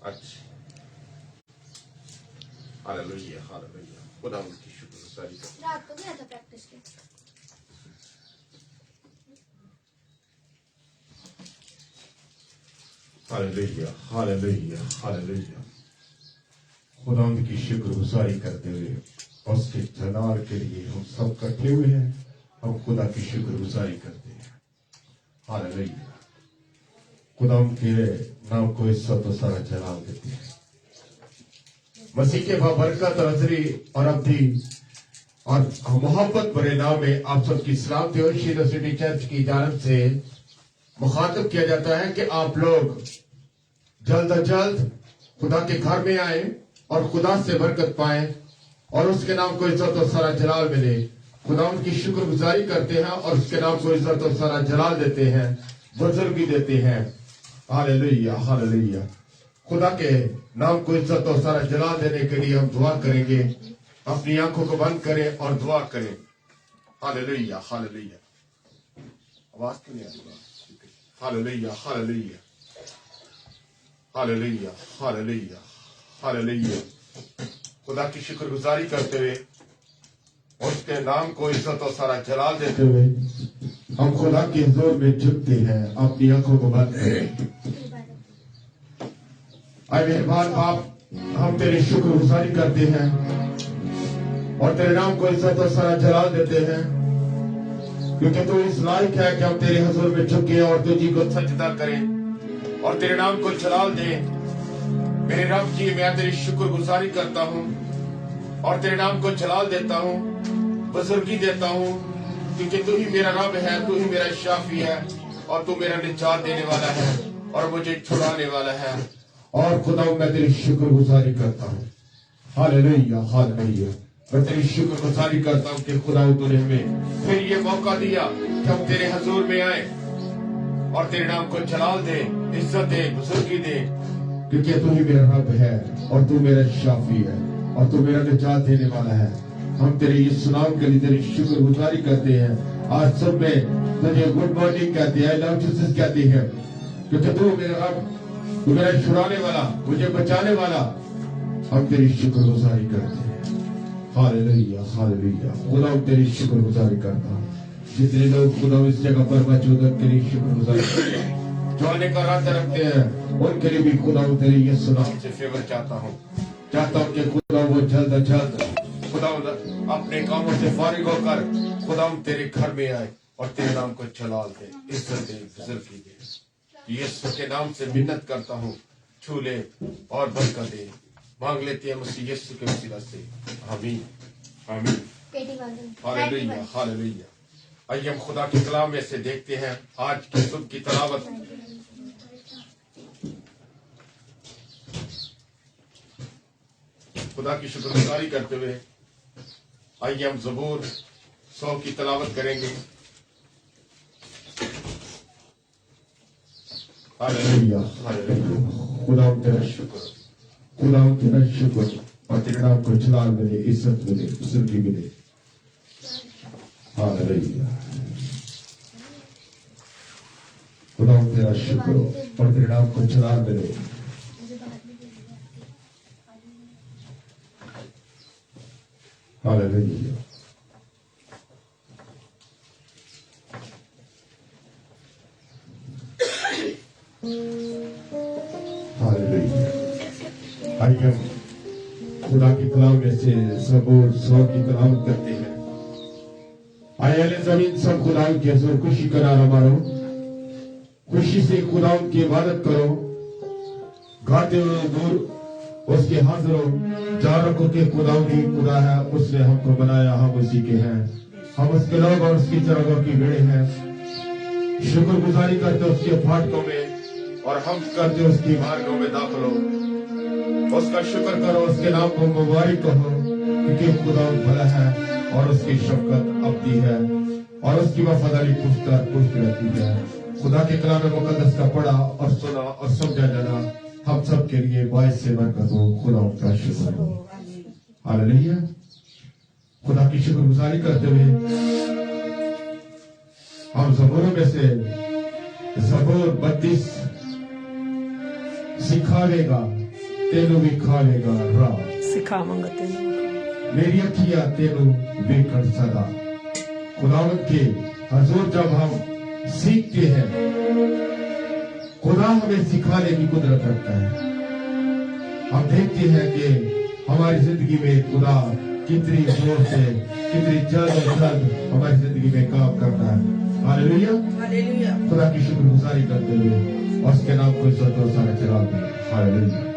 अच्छा, hallelujah hallelujah. खुदा उनकी शुक्रगुजारी करें। रात को गया था प्रैक्टिस के। Hallelujah hallelujah hallelujah. खुदा उनकी शुक्रगुजारी करते हुए उसके जलाल के लिए हम सब इकट्ठे हुए हैं। हम खुदा की शुक्रगुजारी करते हैं। हालेलुया। खुदा उनके नाम को इज्जत और सारा जलाल देते हैं। मसीह के बाबरकत और अजरी और अब्दी और मोहब्बत भरे नाम में आप सबकी सलामती और शीलो सिटी चर्च की जानब से मुखातब किया जाता है कि आप लोग जल्द अज जल्द खुदा के घर में आए और खुदा से बरकत पाए और उसके नाम को इज्जत और सारा जलाल मिले। खुदा उनकी शुक्रगुजारी करते हैं और उसके नाम को इज्जत और सारा जलाल देते हैं, बुजुर्गी देते हैं। Hallelujah hallelujah. खुदा के नाम को इज्जत और सारा जलाल देने के लिए हम दुआ करेंगे। अपनी आंखों को बंद करें और दुआ करें। Hallelujah hallelujah. आवाज क्यों नहीं आ रही? Hallelujah hallelujah hallelujah hallelujah hallelujah. खुदा की शुक्रगुजारी करते हुए उसके नाम को इज्जत और सारा जलाल देते हुए हम खुदा के हुजूर में झुकते हैं। अपनी आंखों को बंद करें। आए मेहरबान बाप, हम तेरी शुक्रगुजारी करते हैं और तेरे नाम को इज्जत और सारा जलाल देते हैं, क्योंकि तू इस लायक है कि हम तेरे हुजूर में झुके और तुझी को सजदा करें और तेरे नाम को जलाल दें। मेरे रब जी, मैं तेरी शुक्रगुजारी करता हूँ और तेरे नाम को जलाल देता हूँ, बुजुर्गी देता हूँ, क्योंकि तू ही मेरा रब है, तू ही मेरा शाफी है और तू मेरा निजात देने वाला है और मुझे छुड़ाने वाला है। और खुदा मैं तेरी शुक्रगुजारी करता हूँ। Hallelujah hallelujah. मैं तेरी शुक्रगुजारी करता हूँ कि खुदा तूने हमें फिर ये मौका दिया कि हम तेरे हुजूर में आए और तेरे नाम को जलाल दे, इज्जत दे, बुजुर्गी दे, क्योंकि तू ही मेरा रब है और तू मेरा शाफी है और तू मेरा निजात देने वाला है। हम तेरे इस नाम के लिए तेरी शुक्रगुजारी करते हैं। आज सब में तुझे गुड मॉर्निंग कहते हैं, लव जीसस कहते हैं, क्योंकि तू मेरा रब, तू मेरा छुड़ाने वाला, मुझे बचाने वाला। हम तेरी शुक्रगुजारी करते हैं। Hallelujah hallelujah. खुदा तेरी शुक्रगुजारी करता हूँ। जितने लोग खुदा इस जगह पर मौजूद हैं तेरी शुक्रगुजारी करते हैं, जो आने का इरादा रखते हैं उनके लिए भी खुदा तेरी यीशु नाम से फेवर चाहता हूँ कि खुदा वो जल्द अज जल्द खुदा अपने कामों से फारिग होकर खुदा तेरे घर में आए और तेरे नाम को जलाल दे, इज्जत दे, बुजुर्गी दे। यीशु के नाम से मिन्नत करता हूँ, छू ले और बरकत दे। मांग लेते हैं मसीह यीशु के वसीला से। आमीन आमीन। Hallelujah hallelujah. आइए हम खुदा के कलाम में से देखते हैं आज की सुबह की तलावत। खुदा की शुक्रगुजारी करते हुए आइए हम ज़बूर 100 की तलावत करेंगे। Hallelujah hallelujah. खुदा तेरा शुक्र, खुदा तेरा शुक्र और तेरे नाम को जलाल मिले, इज्जत मिले, बुजुर्गी मिले। हालेलुया। खुदा तेरा शुक्र और तेरे नाम को जलाल मिले। हालेलुया। हालेलुया। आइए हम खुदा की कलाम में से ज़बूर 100 की तलावत करते हैं। आए जमीन सब खुदा की हज़ूर खुशी का नारा मारो, खुशी से खुदा की इबादत करो, गाते हुए दूर उसके हाजिर जान रखो कि खुदा ही खुदा है, उसने हमको बनाया, हम उसी के हैं, हम उसके लोग और उसकी चरागाह की भेड़े हैं। शुक्रगुजारी करते उसके फाटकों में और हम करते उसकी मार्गों में दाखिल हो। उसका शुक्र करो, उसके नाम को मुबारक कहो, क्योंकि खुदा भला है और उसकी शफकत अब्दी है और उसकी वफादारी पुष्ट रहती है। खुदा के कलाम मुकद्दस का पढ़ा और सुना और समझा जाना हम सब के लिए बायस से बरकत हो। खुदा का शुक्र हो। हालेलुया। खुदा की शुक्रगुजारी करते हुए हम ज़बूरों में से ज़बूर 32 सिखावेगा ਤੈਨੂੰ ਵਿਖਾਵੇਗਾ ਰਾਹ ਸਿਖਾਵਾਂਗਾ ਤੈਨੂੰ मेरी अखियां तेनू वेखण सदा खुदावंद के हजूर जब हम सीखते हैं खुदा हमें सिखाने की कुदरत रखता है हम देखते हैं कि हमारी जिंदगी में खुदा कितनी जोर से कितनी जल्द हमारी जिंदगी में काम करता है हालेलुया हालेलुया खुदा की शुक्रगुजारी करते हुए और उसके नाम को इज्जत और सारा चला दें hallelujah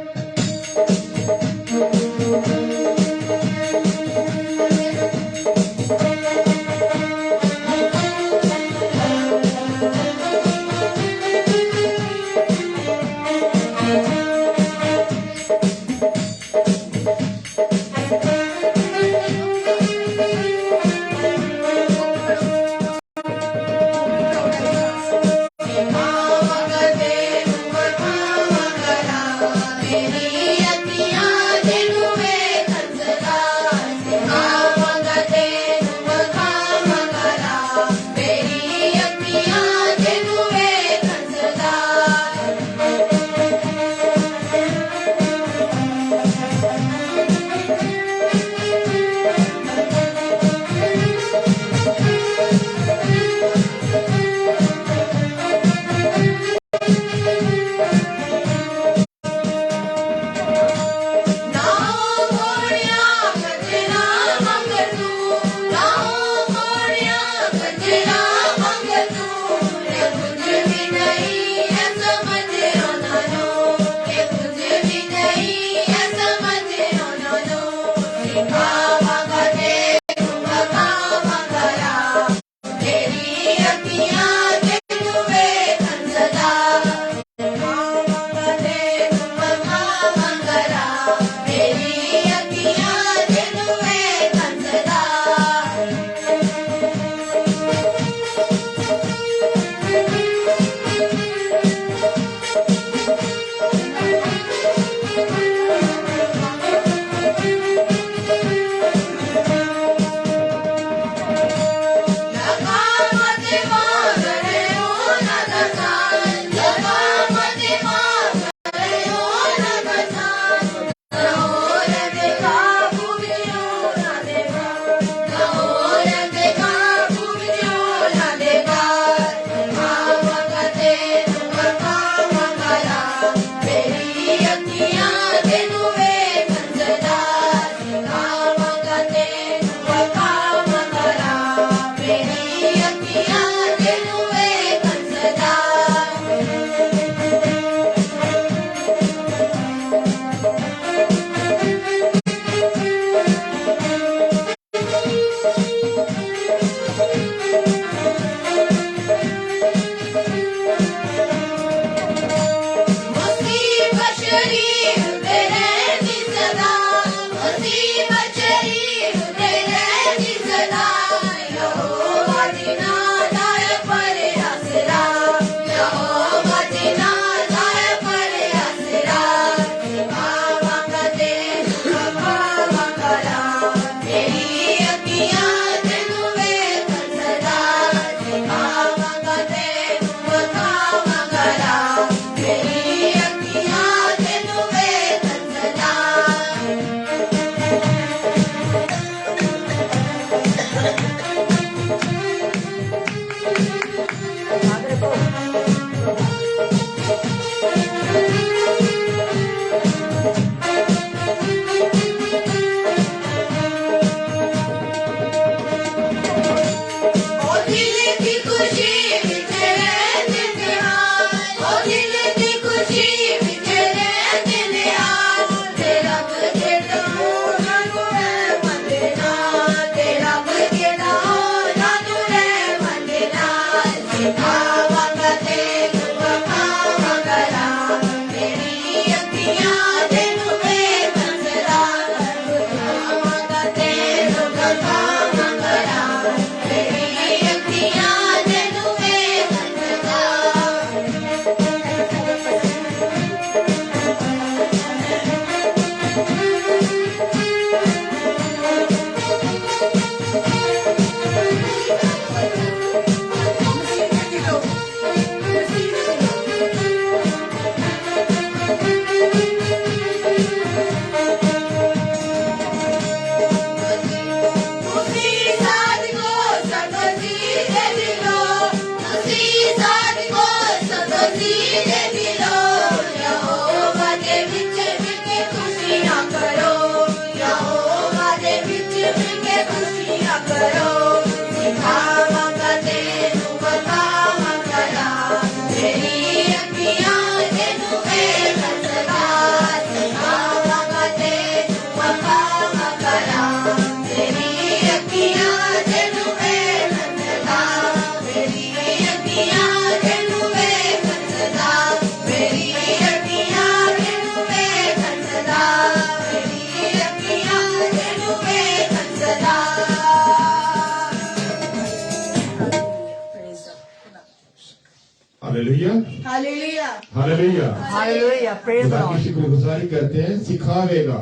hallelujah. Hallelujah. Praise the खुदा की Lord. शुक्रगुजारी करते हैं। सिखावेगा,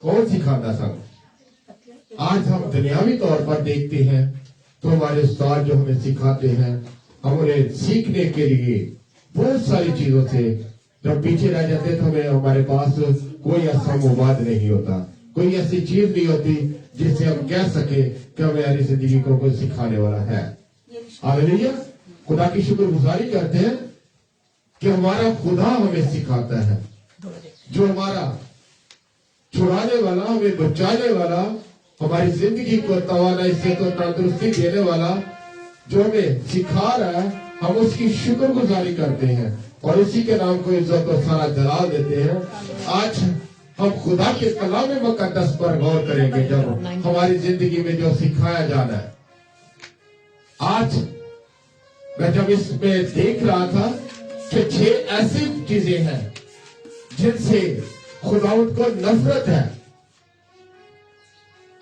कौन सिखाता सब? आज हम दुनियावी तौर पर देखते हैं तो हमारे उस्ताद जो हमें सिखाते हैं, हम उन्हें सीखने के लिए बहुत सारी चीजों से जब पीछे रह जाते तो हमें हमारे पास कोई ऐसा मोबाद नहीं होता, कोई ऐसी चीज नहीं होती जिससे हम कह सके कि हमारी जिंदगी को कोई सिखाने वाला है। हालेलुया। खुदा की शुक्रगुजारी करते हैं कि हमारा खुदा हमें सिखाता है, जो हमारा छुड़ाने वाला, हमें बचाने वाला, हमारी जिंदगी को तवानाई से तो तंदुरुस्ती देने वाला, जो हमें सिखा रहा है, हम उसकी शुक्रगुजारी करते हैं और उसी के नाम को इज्जत और सारा जलाल देते हैं। आज हम खुदा के कलाम मुकद्दस पर गौर करेंगे, जब हमारी जिंदगी में जो सिखाया जाना है। आज मैं जब इसमें देख रहा था कि 6 ऐसी चीजें हैं जिनसे खुदावंद को नफरत है।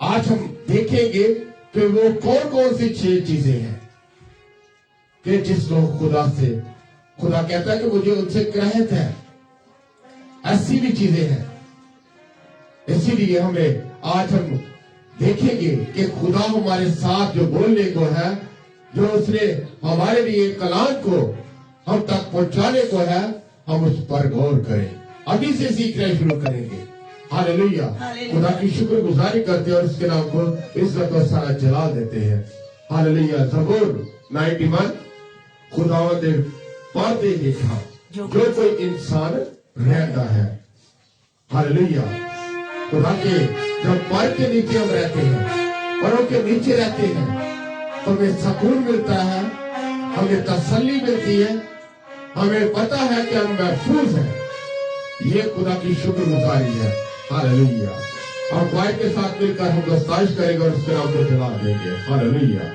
आज हम देखेंगे कि वो कौन कौन सी 6 चीजें हैं कि जिसको खुदा कहता है कि मुझे उनसे कराहत है। ऐसी भी चीजें हैं। इसीलिए हमें आज हम देखेंगे कि खुदा हमारे साथ जो बोलने को है, जो उसने हमारे लिए कलाम को हम तक पहुंचाने को है, हम उस पर गौर करें। अभी से सीखना शुरू करेंगे। हालेलुया। खुदा की शुक्रगुजारी करते हैं और उसके नाम को इज्जत और सारा जलाल देते हैं। हालेलुया। ज़बूर 91 खुदावंद पर्दे हेठा जो कोई इंसान रहता है। हालेलुया। खुदा के जब पर के नीचे हम रहते हैं, परों के नीचे रहते हैं, तो हमें सुकून मिलता है, हमें तसल्ली मिलती है, हमें पता है कि हम महफूज हैं। ये खुदा की शुक्रगुजारी है। हालेलुया। और भाई के साथ मिलकर हम दस्ताइश करेंगे और उसके नाम को जवाब देंगे। Hallelujah.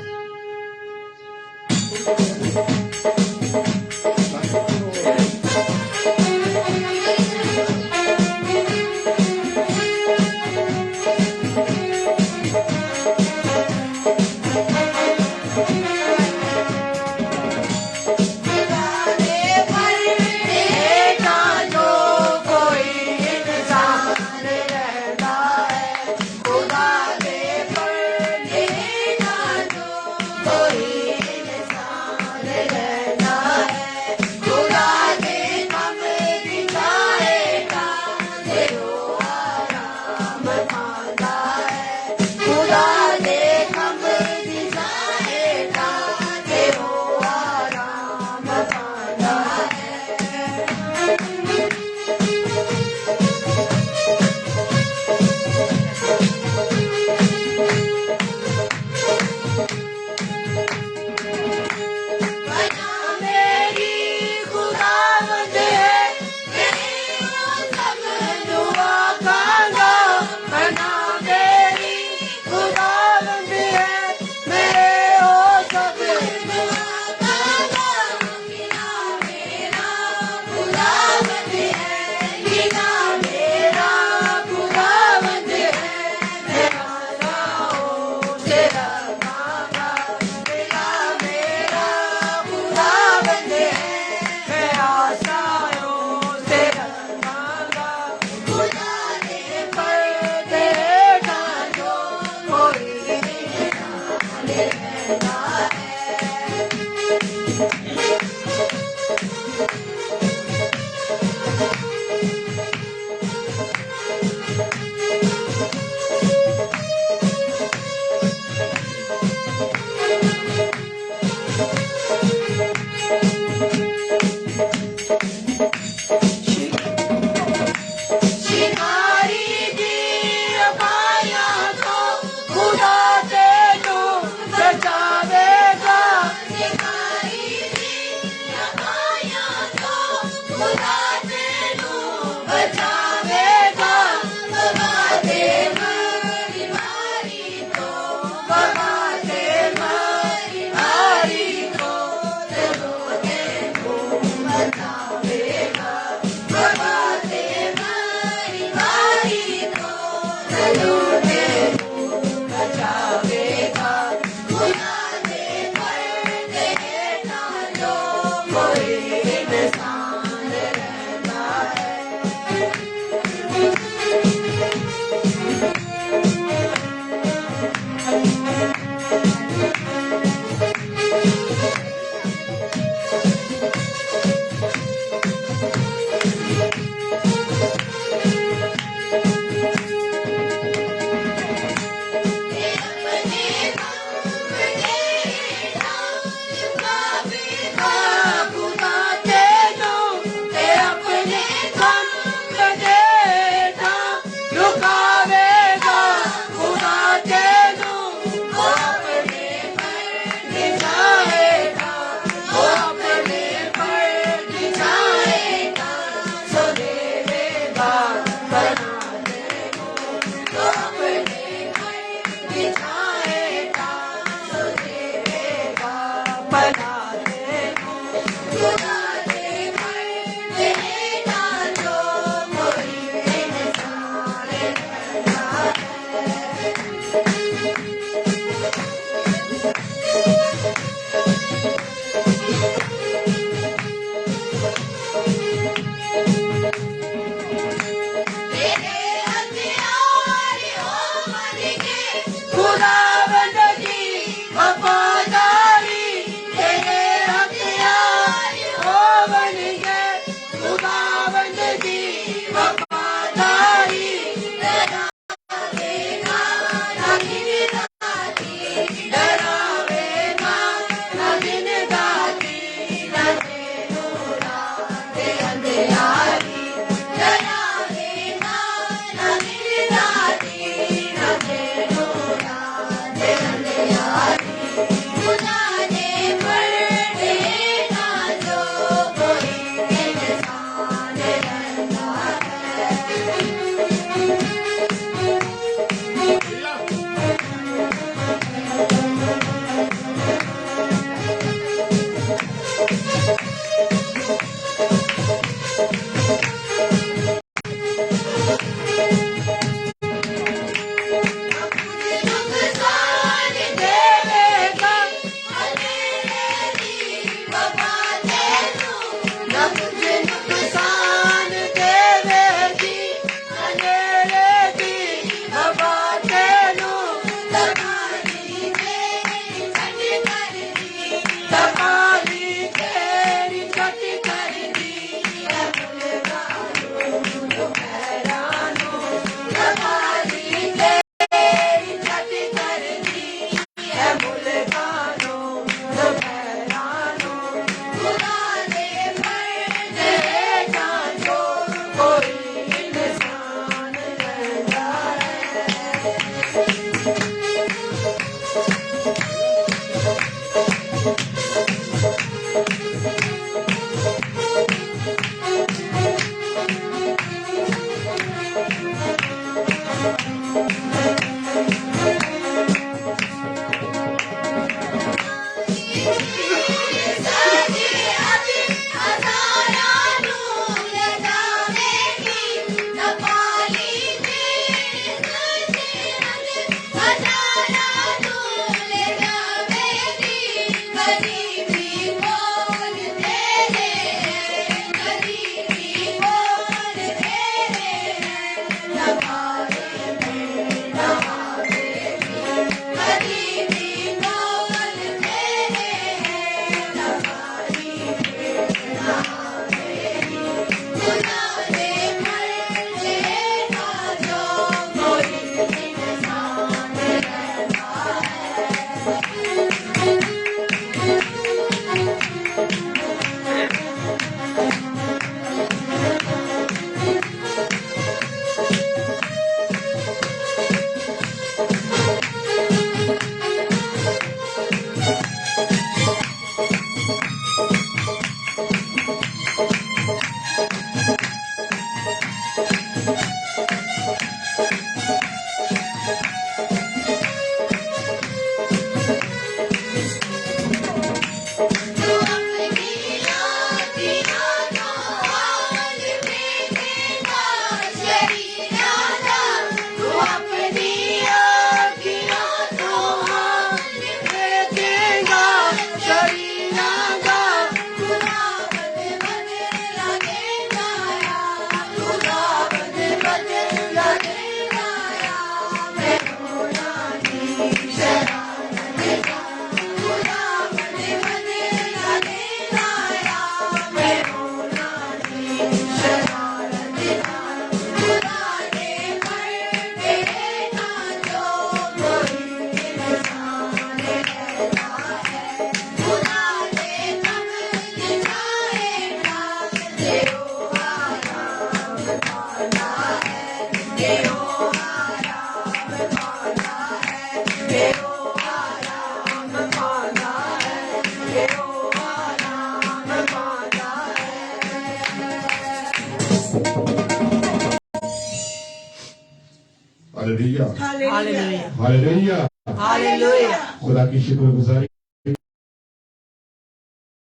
Hallelujah hallelujah hallelujah. Hallelujah. खुदा की शुक्रगुजारी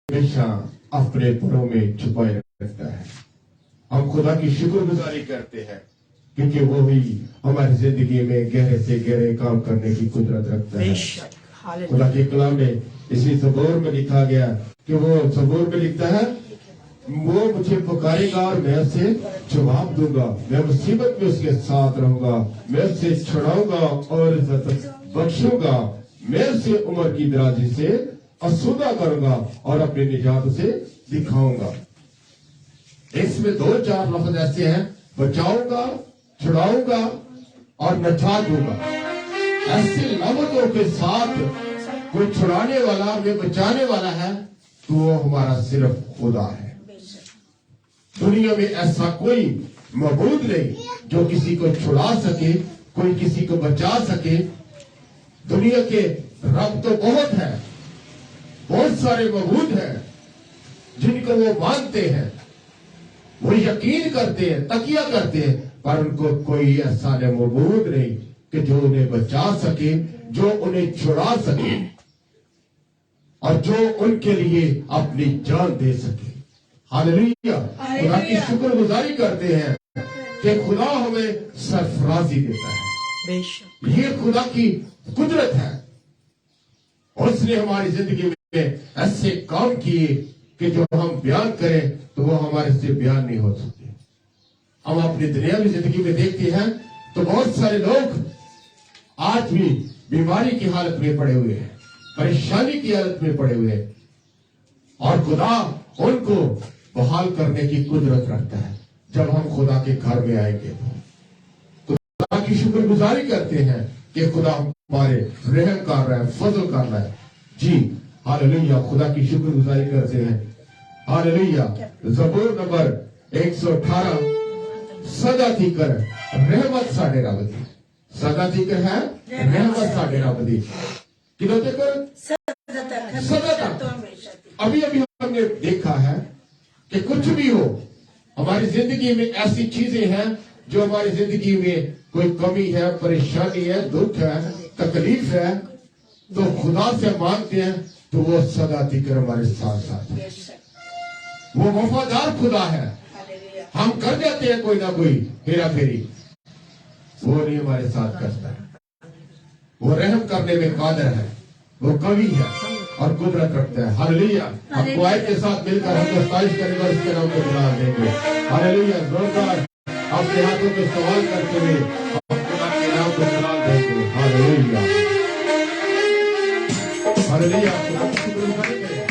हमेशा अपने परों में छुपाए रखता है। हम खुदा की शुक्रगुजारी करते हैं क्योंकि वो ही हमारी जिंदगी में गहरे से गहरे काम करने की कुदरत रखता है। खुदा के कलाम में इसी ज़बूर में लिखा गया कि वो ज़बूर में लिखता है, वो मुझे पुकारेगा और मैं उसे जवाब दूंगा, मैं मुसीबत में उसके साथ रहूंगा, मैं उसे छुड़ाऊंगा और इज्जत बख्शूंगा, मैं उसे उम्र की दराजी से आसूदा करूंगा और अपनी निजात उसे दिखाऊंगा। इसमें 2-4 लफ्ज ऐसे हैं, बचाऊंगा, छुड़ाऊंगा और निजात दूंगा। ऐसे लफ्जों के साथ कोई छुड़ाने वाला, वे बचाने वाला है तो वो हमारा सिर्फ खुदा है। दुनिया में ऐसा कोई मबूद नहीं जो किसी को छुड़ा सके, कोई किसी को बचा सके। दुनिया के रब तो बहुत है, बहुत सारे मबूद हैं जिनको वो मानते हैं, वो यकीन करते हैं, तकिया करते हैं, पर उनको कोई ऐसा मबूद नहीं कि जो उन्हें बचा सके, जो उन्हें छुड़ा सके और जो उनके लिए अपनी जान दे सके। हालेलुया। खुदा की शुक्रगुजारी करते हैं कि खुदा हमें सरफराजी देता है। ये खुदा की कुदरत है। उसने हमारी जिंदगी में ऐसे काम किए कि जो हम बयान करें तो वो हमारे से बयान नहीं हो सकते। हम अपनी दुनियावी जिंदगी में देखते हैं तो बहुत सारे लोग आज भी बीमारी की हालत में पड़े हुए हैं, परेशानी की हालत में पड़े हुए हैं, और खुदा उनको बहाल करने की कुदरत रखता है। जब हम खुदा के घर में आएंगे तो खुदा की शुक्रगुजारी करते हैं कि खुदा हमारे रहम कर रहा है, फजल कर रहा है। जी हालेलुया। खुदा की शुक्रगुजारी करते हैं। हालेलुया। ज़बूर नंबर 118 सदा थी कर रहमत साडे रब दी, सदा थी कर है रहमत साडे रब दी, किदों तक सदा तक। अभी अभी हमने देखा है कि कुछ भी हो हमारी जिंदगी में, ऐसी चीजें हैं जो हमारी जिंदगी में कोई कमी है, परेशानी है, दुख है, तकलीफ है, तो खुदा से मांगते हैं तो वो सदा तिकर हमारे साथ साथ है। वो वफादार खुदा है। हम कर जाते हैं कोई ना कोई हेरा फेरी, वो नहीं हमारे साथ करता है। वो रहम करने में कादिर है, वो कवि है और कुदरत रखता है। हालेलुया। हम दुआएं के साथ मिलकर हम स्ताइश करेंगे, उसके नाम को बुला देंगे। हालेलुया। जोरदार अपने हाथों पे सवाल करते हुए हम खुदा के नाम को बुला देंगे। Hallelujah hallelujah. खुदा की शुक्रगुजारी करें।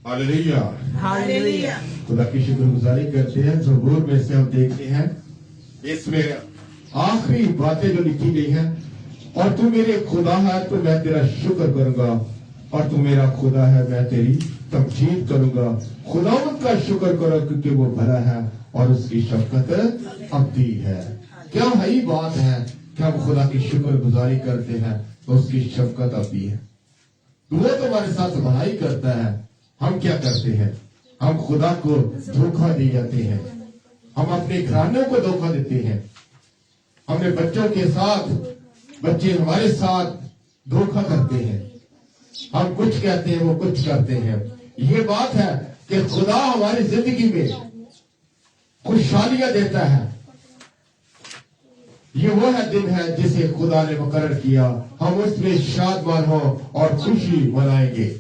हालेलुया। हालेलुया। खुदा की शुक्रगुजारी करते हैं। ज़बूर में से हम देखते हैं इसमें आखिरी बातें जो लिखी गई हैं, और तू मेरे खुदा है तो मैं तेरा शुक्र करूंगा, और तू मेरा खुदा है मैं तेरी तमजीद करूंगा। खुदावंद का शुक्र करो क्योंकि वो भला है और उसकी शफकत अब्दी है। क्या ही बात है कि हम खुदा की शुक्रगुजारी करते हैं तो उसकी शफकत अब्दी है। वो तो हमारे साथ भलाई करता है। हम क्या करते हैं? हम खुदा को धोखा दे जाते हैं। हम अपने घरानों को धोखा देते हैं। हमने बच्चों के साथ, बच्चे हमारे साथ धोखा करते हैं। हम कुछ कहते हैं, वो कुछ करते हैं। ये बात है कि खुदा हमारी जिंदगी में खुशहालियां देता है। ये वो है दिन है जिसे खुदा ने मुकर्रर किया, हम उसमें शादमान हो और खुशी मनाएंगे।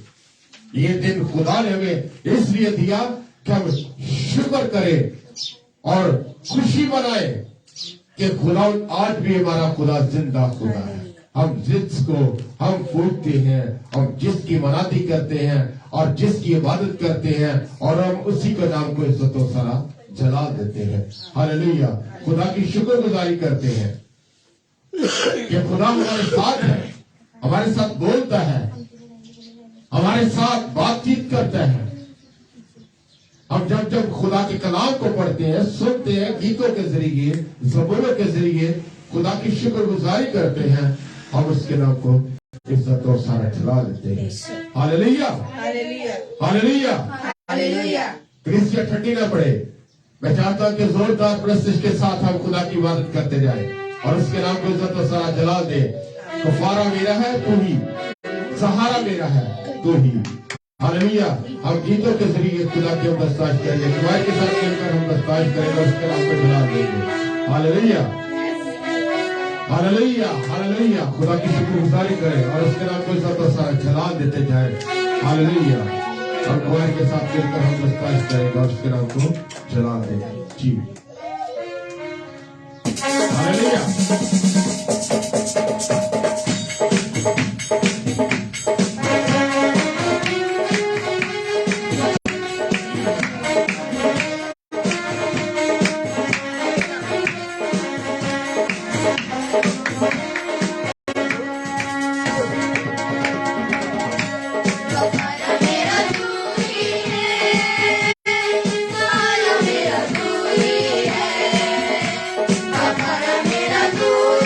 ये दिन खुदा ने हमें इसलिए दिया कि हम शुक्र करें और खुशी मनाएं कि खुदा आज भी हमारा खुदा जिंदा खुदा है। हम जिसको हम पूजते हैं, हम जिसकी मनाती करते हैं और जिसकी इबादत करते हैं, और हम उसी के नाम को इज्जत और सना जलाल देते हैं। हालेलुया। खुदा की शुक्रगुजारी करते हैं कि खुदा हमारे साथ है, हमारे साथ बोलता है, हमारे साथ बातचीत करता है। हम जब जब खुदा के कलाम को पढ़ते हैं, सुनते हैं, गीतों के जरिए, ज़बूरों के जरिए खुदा की शुक्रगुजारी करते हैं, हम उसके नाम को इज्जत और सारा चला देते हैं। Hallelujah. Hallelujah. Hallelujah. Hallelujah. Christian ठंडी ना पड़े। मैं चाहता हूं कि जोरदार प्रस्तुति के साथ हम खुदा की इबादत करते जाएं और उसके नाम को इज्जत और सारा जलाल दे। कफारा मेरा है तू ही, सहारा मेरा है तू ही। हालेलुया। हम गीतों के जरिए खुदा की हम दस्ताज करेंगे, दुआएं के साथ मिलकर हम दस्ताज करेंगे और उसके नाम को जलाल देंगे। हालेलुया। हालेलुया। हालेलुया। खुदा की शुक्रगुजारी करें और उसके नाम को इज्जत और सारा जलाल देते जाएं। हालेलुया। और दुआएं के साथ मिलकर हम दस्ताज करेंगे और उसके नाम को जलाल देंगे। जी। हालेलुया। मेरा तू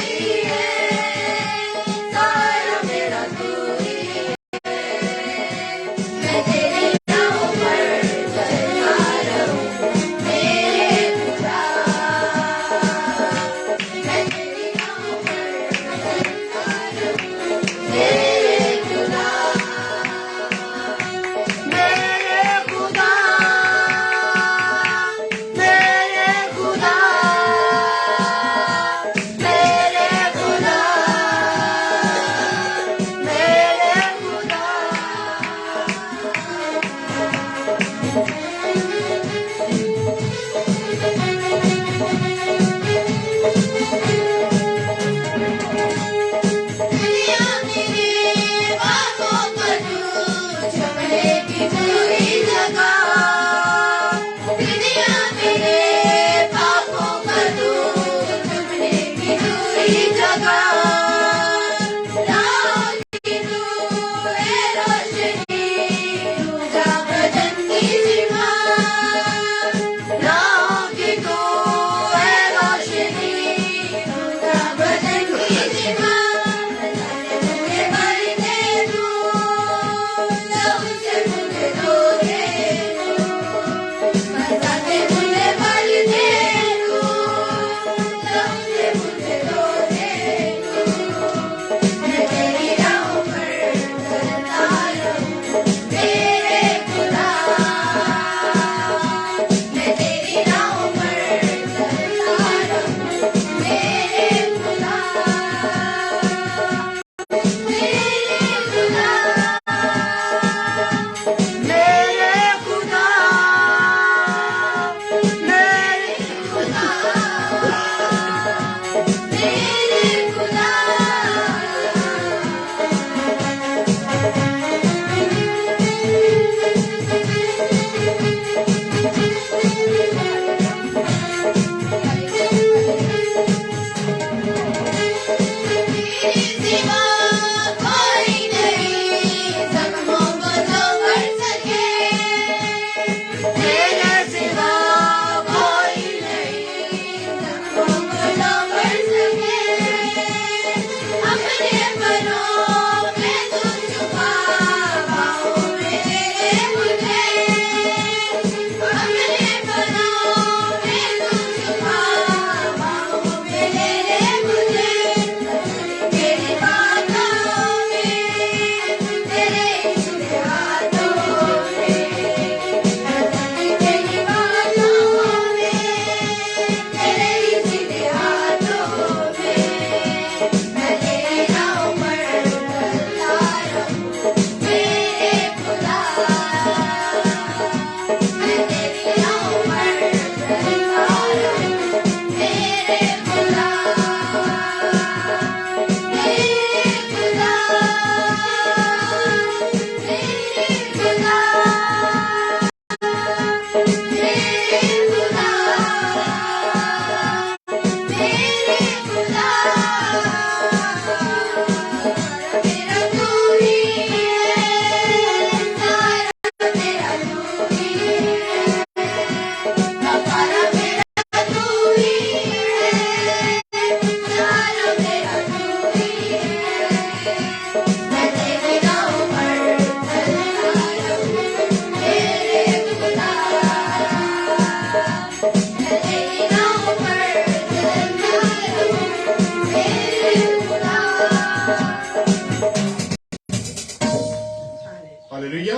hallelujah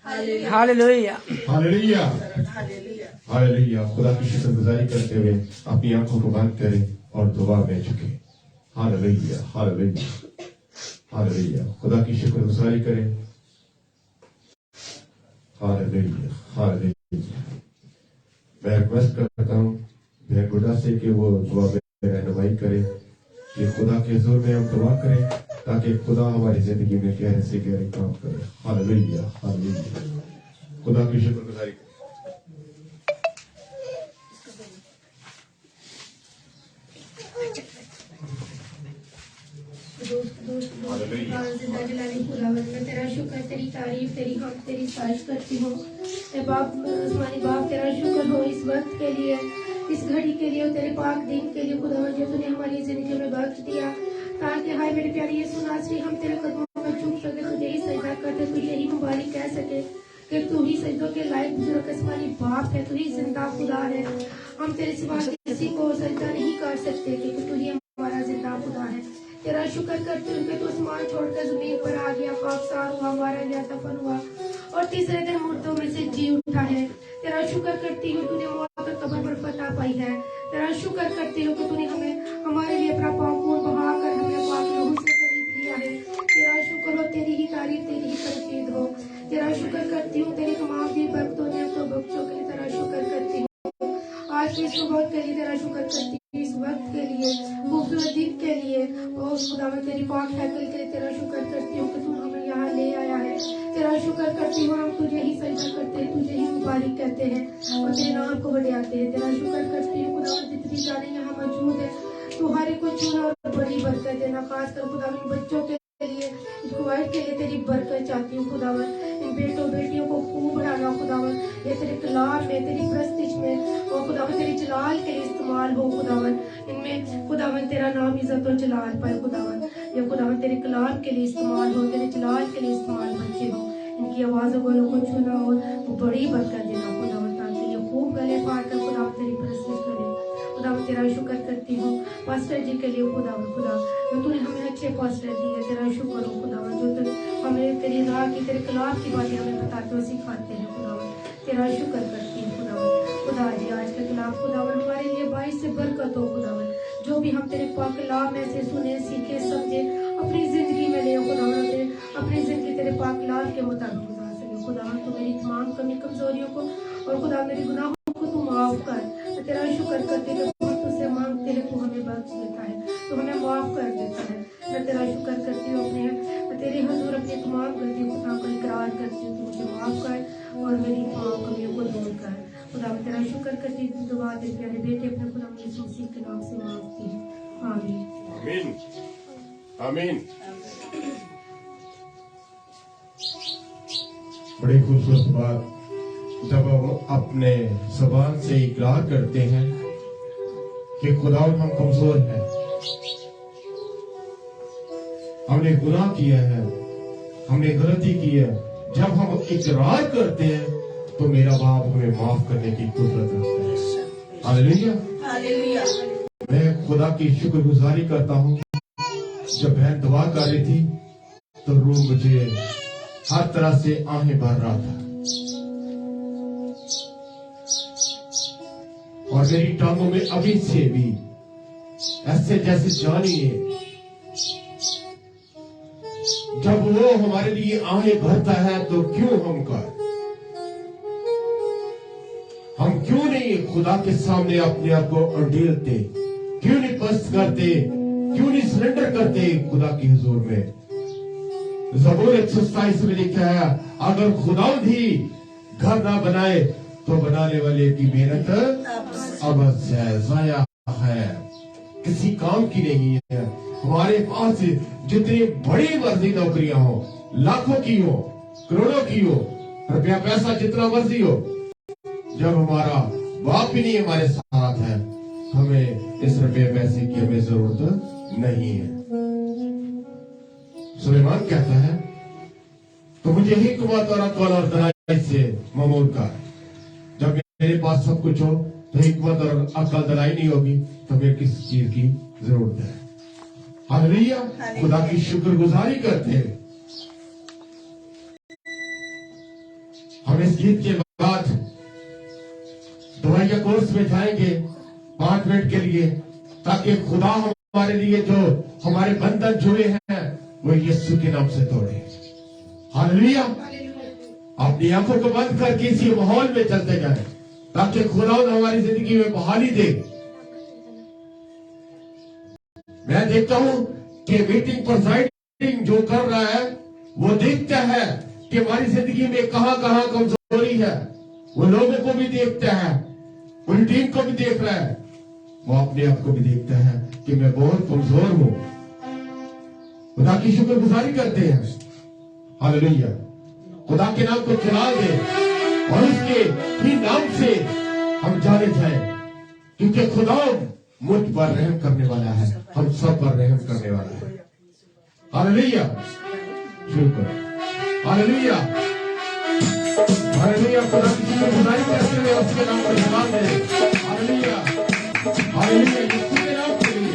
hallelujah hallelujah hallelujah hallelujah. खुदा की शुक्रगुजारी करते हुए अपनी आंखों को बंद करें और दुआ में झुके। Hallelujah hallelujah hallelujah. खुदा की शुक्रगुजारी करें। Hallelujah hallelujah. मैं रिक्वेस्ट करता हूँ बहन बुढ़ा से कि वो दुआ में रहनुमाई करे कि खुदा के हुजूर में हम दुआ करें ताकि खुदा हमारी जिंदगी में गहरे से गहरे काम करे। Hallelujah hallelujah. खुदा की शुक्रगुजारी करें। खुदावंद मैं तेरा शुक्र तेरी तारीफ तेरी हम तेरी साइश करती हूँ। बाप आसमानी बाप तेरा शुक्र हो इस वक्त के लिए, इस घड़ी के लिए और तेरे पाक दिन के लिए खुदावंद जो तूने हमारी जिंदगी में वक्त दिया ताकि हाय मेरे प्यारे यीशु नासरी हम तेरे कदमों में झुक सके, तुझे ही सजदा करते, तुझे यही मुबारक कह सके कि तू ही सजदों के लायक बुजुर्ग आसमानी बाप है, तू ही जिंदा खुदा है। हम तेरे सिवा किसी को सजदा नहीं कर सकते क्योंकि तू ही हमारा जिंदा खुदा है। तेरा शुक्र करते हुए कि तू आसमान छोड़कर जमीन पर आ गया, खाकसार हुआ, मारा गया, दफन हुआ और तीसरे दिन मुर्दों में से जी उठा है। तेरा शुक्र करती हूँ तूने मौत और कब्र पर फतह पाई है। तेरा शुक्र करती हूँ कि तूने हमें हमारे लिए अपना पाक खून बहाकर हमें पाक रूह से खरीद लिया है। तेरा शुक्र हो, तेरी ही तारीफ तेरी ही तनकीद हो। तेरा शुक्र करती हूँ तेरी तमाम दी बरकतों ने तो बख्शों के लिए तेरा शुक्र करती हूँ। आज की सुबह के लिए तेरा शुक्र करती हूँ, इस वक्त के लिए, खूबसूरत दिन के लिए और खुदा मैं तेरी पाक हैकल के लिए तेरा शुक्र करती हूँ कि तू हमें यहाँ ले आया है। तेरा शुक्र करती हूँ हम तुझे ही सजदा करते हैं, तुझे ही मुबारक कहते हैं और तेरे नाम को बढ़ाते हैं। तेरा शुक्र करती हूँ खुदा मैं जितनी जाने यहाँ मौजूद है तू हर एक को चुना और बड़ी बरकत देना, खासकर खुदा इन बच्चों के लिए, इस कुवैत के लिए तेरी बरकत चाहती हूँ खुदावन। इन बेटों बेटियों को खूब बढ़ाना खुदावन, ये तेरे कलाम में तेरी प्रस्तिश में और खुदावन तेरी जलाल के लिए इस्तेमाल हो खुदावन। इनमें खुदावन तेरा नाम इज्जत और जलाल पाए खुदावन। ये खुदावन तेरे कलाम के लिए इस्तेमाल हो, तेरे जलाल के लिए इस्तेमाल बच्चे हो। इनकी आवाज़ों को छूना और वो बड़ी बरकत देना खुदावन, ताकि ये खूब गले फाड़ कर खुदावन तेरी प्रस्तिश करें। खुदावन तेरा शुक्र करती हूँ पास्टर जी के लिए खुदावन, खुदा जो तूने हमें अच्छे पास्टर दिए, तेरा शुक्र हो खुदावन, जो तू हमें तेरी राह की तेरे कलाम की बातें हमें बताते और सिखाते हैं खुदावन। तेरा शुक्र करती हूँ खुदावन। खुदा जी आज का कलाम खुदावन हमारे लिए बाईस से बरकत हो खुदावन। जो भी हम तेरे पाक कलाम में से सुने सीखे समझे अपनी जिंदगी में ले खुदावन, अपनी जिंदगी तेरे पाक कलाम के मुताबिक गुजार सके खुदावन। तो मेरी तमाम कमी कमजोरियों को और खुदा मेरे गुनाहों को तू माफ कर। तेरा शुक्र करते हैं तुझसे मांगते हैं, तू हमें बख्श देता है, तू हमें माफ कर देता है। मैं तेरा शुक्र करती हूँ अपने तेरे हुजूर अपनी तमाम गलतियों खुदा को इकरार करती हूँ, तू मुझे माफ कर और मेरी तमाम कमियों को दूर कर खुदा। मैं तेरा शुक्र करती हूँ, दुआ तेरे प्यारे बेटे अपने खुदा यीशु मसीह के नाम से मांगती हूँ, आमीन आमीन आमीन। बड़ी खूबसूरत बात जब हम अपने ज़बान से इकरार करते हैं कि खुदा हम कमजोर हैं, हमने गुनाह किया है, हमने गलती की है। जब हम इकरार करते हैं तो मेरा बाप हमें माफ करने की कुदरत रखता है। Hallelujah hallelujah. मैं खुदा की शुक्रगुजारी करता हूँ। जब बहन दुआ कर रही थी तो रूह मुझे हर तरह से आहें भर रहा था और मेरी टांगों में अभी से भी ऐसे जैसे जानी है। जब वो हमारे लिए आहें भरता है तो क्यों हम क्यों नहीं खुदा के सामने अपने आप को उंडेलते, क्यों नहीं पस्त करते, क्यों नहीं सरेंडर करते खुदा की हुजूर में। ज़बूर 127 में लिखा है, अगर खुदा भी घर ना बनाए तो बनाने वाले की मेहनत अबद है, जाया है, किसी काम की नहीं है। हमारे पास जितनी बड़ी मर्जी नौकरियां हो, लाखों की हो, करोड़ों की हो, रुपया पैसा जितना मर्जी हो, जब हमारा बाप ही नहीं हमारे साथ है, हमें इस रुपये पैसे की हमें जरूरत नहीं है। सुलेमान कहता है, तो मुझे ही कुवत और अक्ल और दलाई से ममूर कर। जब मेरे पास सब कुछ हो तो हिकमत और अक्ल दलाई नहीं होगी तो फिर किस चीज की जरूरत है। हालेलुया। खुदा की शुक्रगुजारी करते हैं। हम इस गीत के बाद दवाइया कोर्स में जाएंगे 5 मिनट के लिए, ताकि खुदा हमारे लिए जो हमारे बंधन जुड़े हैं वो यीशु के नाम से तोड़े। हालेलुया। अपनी आंखों को बंद करके इसी माहौल में चलते जाए, ताकि खुदा हमारी जिंदगी में बहाली दे। मैं देखता हूं कि मीटिंग प्रोसाइडिंग जो कर रहा है वो देखता है कि हमारी जिंदगी में कहां कहां कमजोरी है। वो लोगों को भी देखता है, पूरी टीम को भी देख रहा है, वो अपने आप को भी देखता है कि मैं बहुत कमजोर हूं। खुदा की शुक्रगुजारी करते हैं। हालेलुया। खुदा के नाम को चला दे और उसके ही नाम से हम जाने जाए, क्योंकि खुदा मुझ पर रहम करने वाला है, हम सब पर रहम करने वाला है। हालेलुया। शुक्र। हालेलुया। हालेलुया। खुदा की शुक्रगुजारी करते हुए उसके नाम को चला दे। हालेलुया। हालेलुया। यीशु के नाम के लिए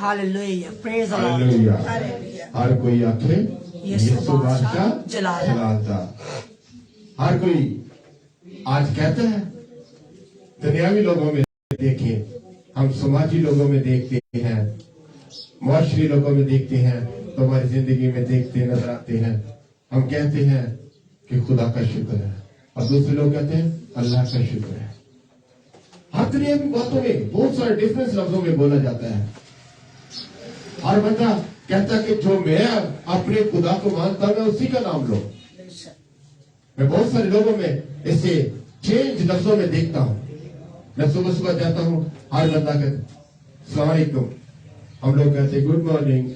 Hallelujah. Praise the Lord. Hallelujah. Hallelujah. हर कोई आंखें यीशु बादशाह जलाल। जलालता। हर कोई आज कहता है, दुनियावी लोगों में देखें, हम समाजी लोगों में देखते हैं, मुआशरी लोगों में देखते हैं, तो हमारी जिंदगी में देखते नजर आते हैं। हम कहते हैं कि खुदा का शुक्र है, और दूसरे लोग कहते हैं अल्लाह का शुक्र है। हर दुनियावी बातों में बहुत सारे डिफरेंस लफ्जों में बोला जाता है। हर बंदा कहता है कि जो मैं अपने खुदा को मानता हूं, मैं उसी का नाम लो। मैं बहुत सारे लोगों में इसे चेंज लफ्जों में देखता हूं। मैं सुबह सुबह जाता हूं, हर बंदा कहता अस्सलाम वालेकुम, हम लोग कहते हैं good morning,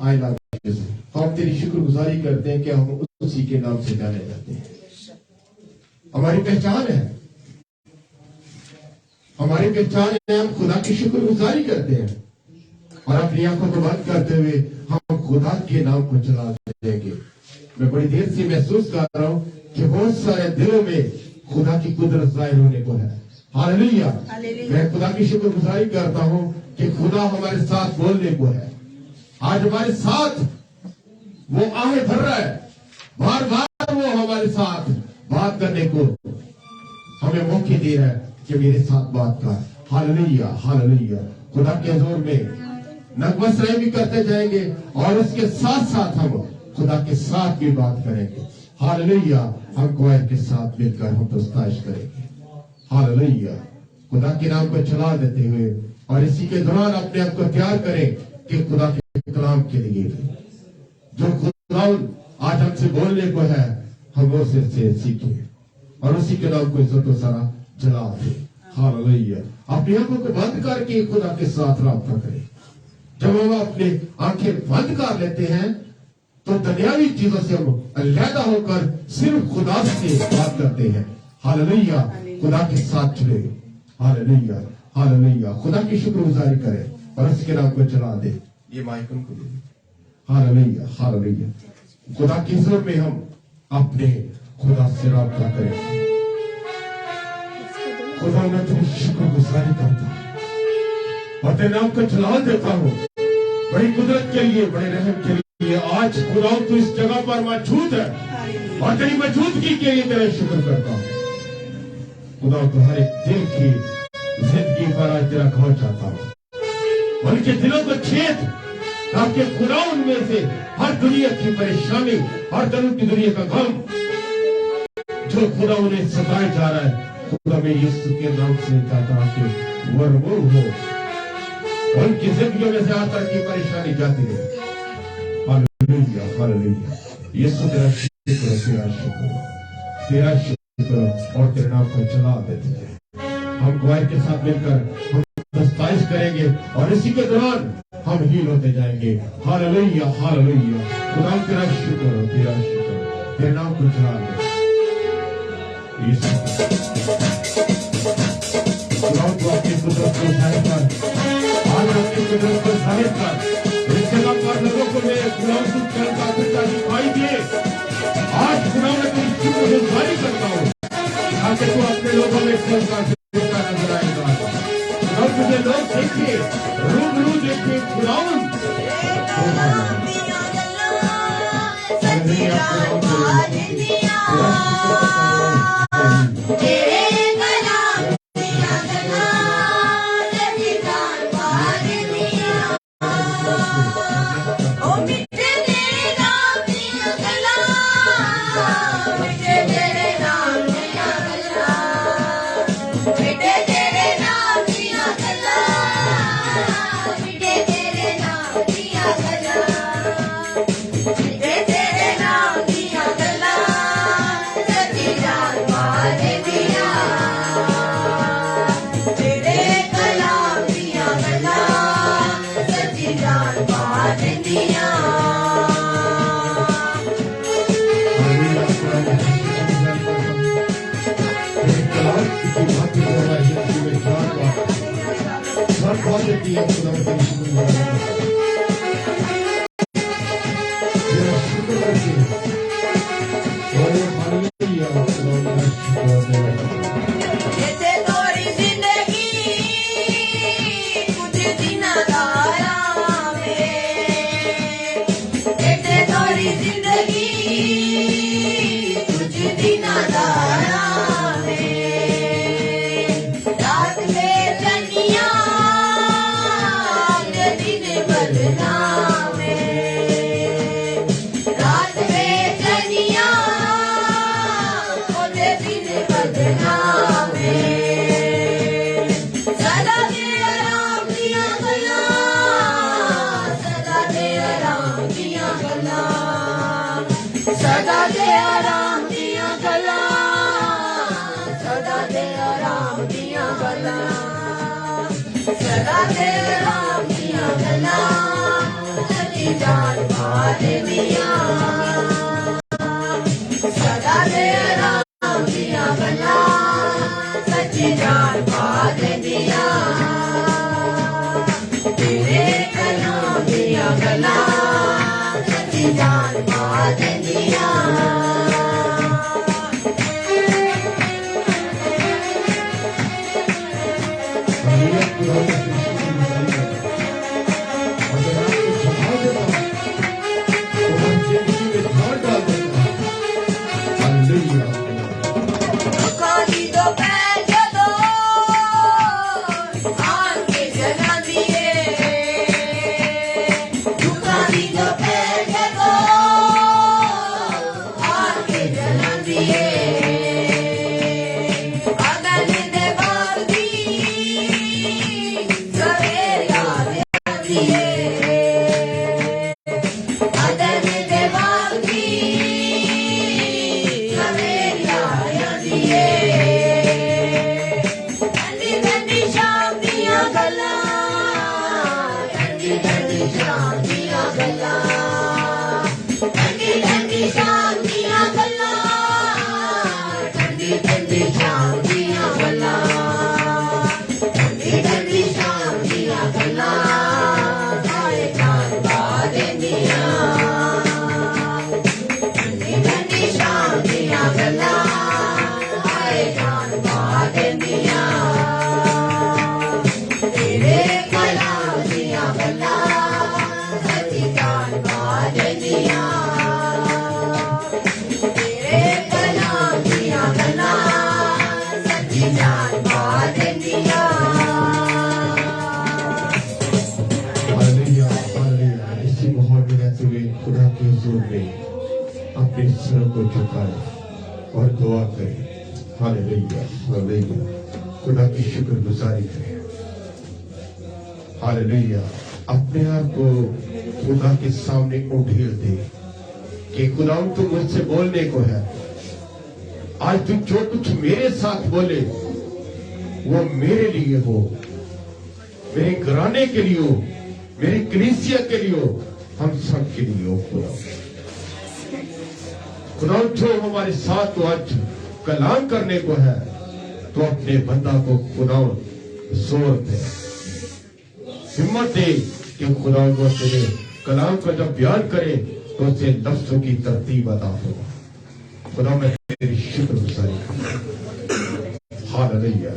I love you. हम तेरी शुक्रगुजारी करते हैं कि हम उसी के नाम से जाने जाते हैं। हमारी पहचान है, हमारी पहचान है, हम खुदा की शुक्रगुजारी करते हैं, और अपनी आंखों को बंद करते हुए हम खुदा के नाम को चला देंगे। मैं बड़ी देर से महसूस कर रहा हूं कि बहुत सारे दिलों में खुदा की कुदरत जाहिर होने को है। हालेलुया। मैं खुदा की शुक्रगुजारी करता हूं कि खुदा हमारे साथ बोलने को है। आज हमारे साथ वो आहें भर रहा है, बार बार वो हमारे साथ बात करने को हमें मौके दे रहा है कि मेरे साथ बात कर। Hallelujah, hallelujah. खुदा के हुजूर में नगमसराई भी करते जाएंगे, और उसके साथ साथ हम खुदा के साथ भी बात करेंगे। हालेलुया। हम क्वायर के साथ मिलकर हम प्रस्ताश करेंगे। हालेलुया। खुदा के नाम को चला देते हुए, और इसी के दौरान अपने आप को तैयार करें कि खुदा के कलाम के लिए जो खुदा आज हमसे बोलने को है, हम उसे सीखें और उसी के नाम को इज्जत सारा जला दे। हालेलुया। अपनी आंखों को बंद करके खुदा के साथ राब्ता करें। जब हम अपनी आंखें बंद कर लेते हैं, तो दुनियावी चीजों से हम अलहदा होकर सिर्फ खुदा से बात करते हैं। हालेलुया। खुदा के साथ चले। Hallelujah, hallelujah. खुदा की शुक्रगुजारी करें और उसके नाम को चला दे। ये माइक उनको दे। Hallelujah, hallelujah. खुदा की हुजूर में हम अपने खुदा से राब्ता करें। खुदा, मैं तेरी शुक्रगुजारी करता हूं और तेरे नाम को चला देता हूं, बड़ी कुदरत के लिए, बड़े रहम के लिए। आज खुदा तू इस जगह पर मौजूद है, और तेरी मौजूदगी के लिए तेरा शुक्र करता हूं। खुदा, तुम्हारे दिल की जिंदगी पर आज तेरा घर चाहता हूं, उनके दिलों को छेद, ताकि खुदा उनमें से हर दुनिया की परेशानी, हर तरह की दुनिया का गम जो खुदा उन्हें सताया जा रहा है, खुदा मैं यीशु के नाम से चाहता हूं कि वो रिमूव हो, उनकी जिंदगियों में से हर तरह की परेशानी जाती है। Hallelujah, hallelujah. यीशु तेरा शुक्र, तेरा शुक्र, तेरा शुक्र, और तेरे नाम को चला देते हैं। हम क्वायर के साथ मिलकर हम दस्ताइश करेंगे, और इसी के दौरान हम हील होते जाएंगे। Hallelujah, hallelujah. खुदा तेरा शुक्र, तेरा शुक्र, तेरे नाम को चला दे। खुदा तू अपनी कुदरत को जाहिर कर, आज अपनी कुदरत को जाहिर कर। इस जगह पर लोगों को मेरे खुदा तू चलता फिरता दिखाई दे। आज खुदा मैं तेरी शुक्रगुजारी करता हूँ, ताकि तू अपने लोगों में चलता फिरता नजर आएगा। और तुझे लोग देखे, रूबरू देखे, खुदावन जैसे तोरी जिंदगी कुछ दिन दारा सदा तेरे नाम दिया गला सच्ची जान मारे दिया सदा तेरे नाम दिया गला सच्ची जान मारे दिया तेरे कलाम दिया गला सच्ची जान मारे दिया अपने सर को झुकाए और दुआ करें। हालेलुया हालेलुया खुदा की शुक्रगुजारी करें। हालेलुया अपने आप को खुदा के सामने उठेल दे कि खुदा तू मुझसे बोलने को है। आज तू जो कुछ मेरे साथ बोले वो मेरे लिए हो, मेरे घराने के लिए हो, मेरी कलीसिया के लिए हो, हम सब के लिए हो। खुदा जो हमारे साथ तो आज कलाम करने को है तो अपने बंदा को खुदा जोर दे, हिम्मत दे कि खुदा को तेरे कलाम का जब बयान करे तो उसे लफ्जों की तरतीब अता हो। खुदा मैं तेरी शुक्रगुजारी करता हूं। हालेलुया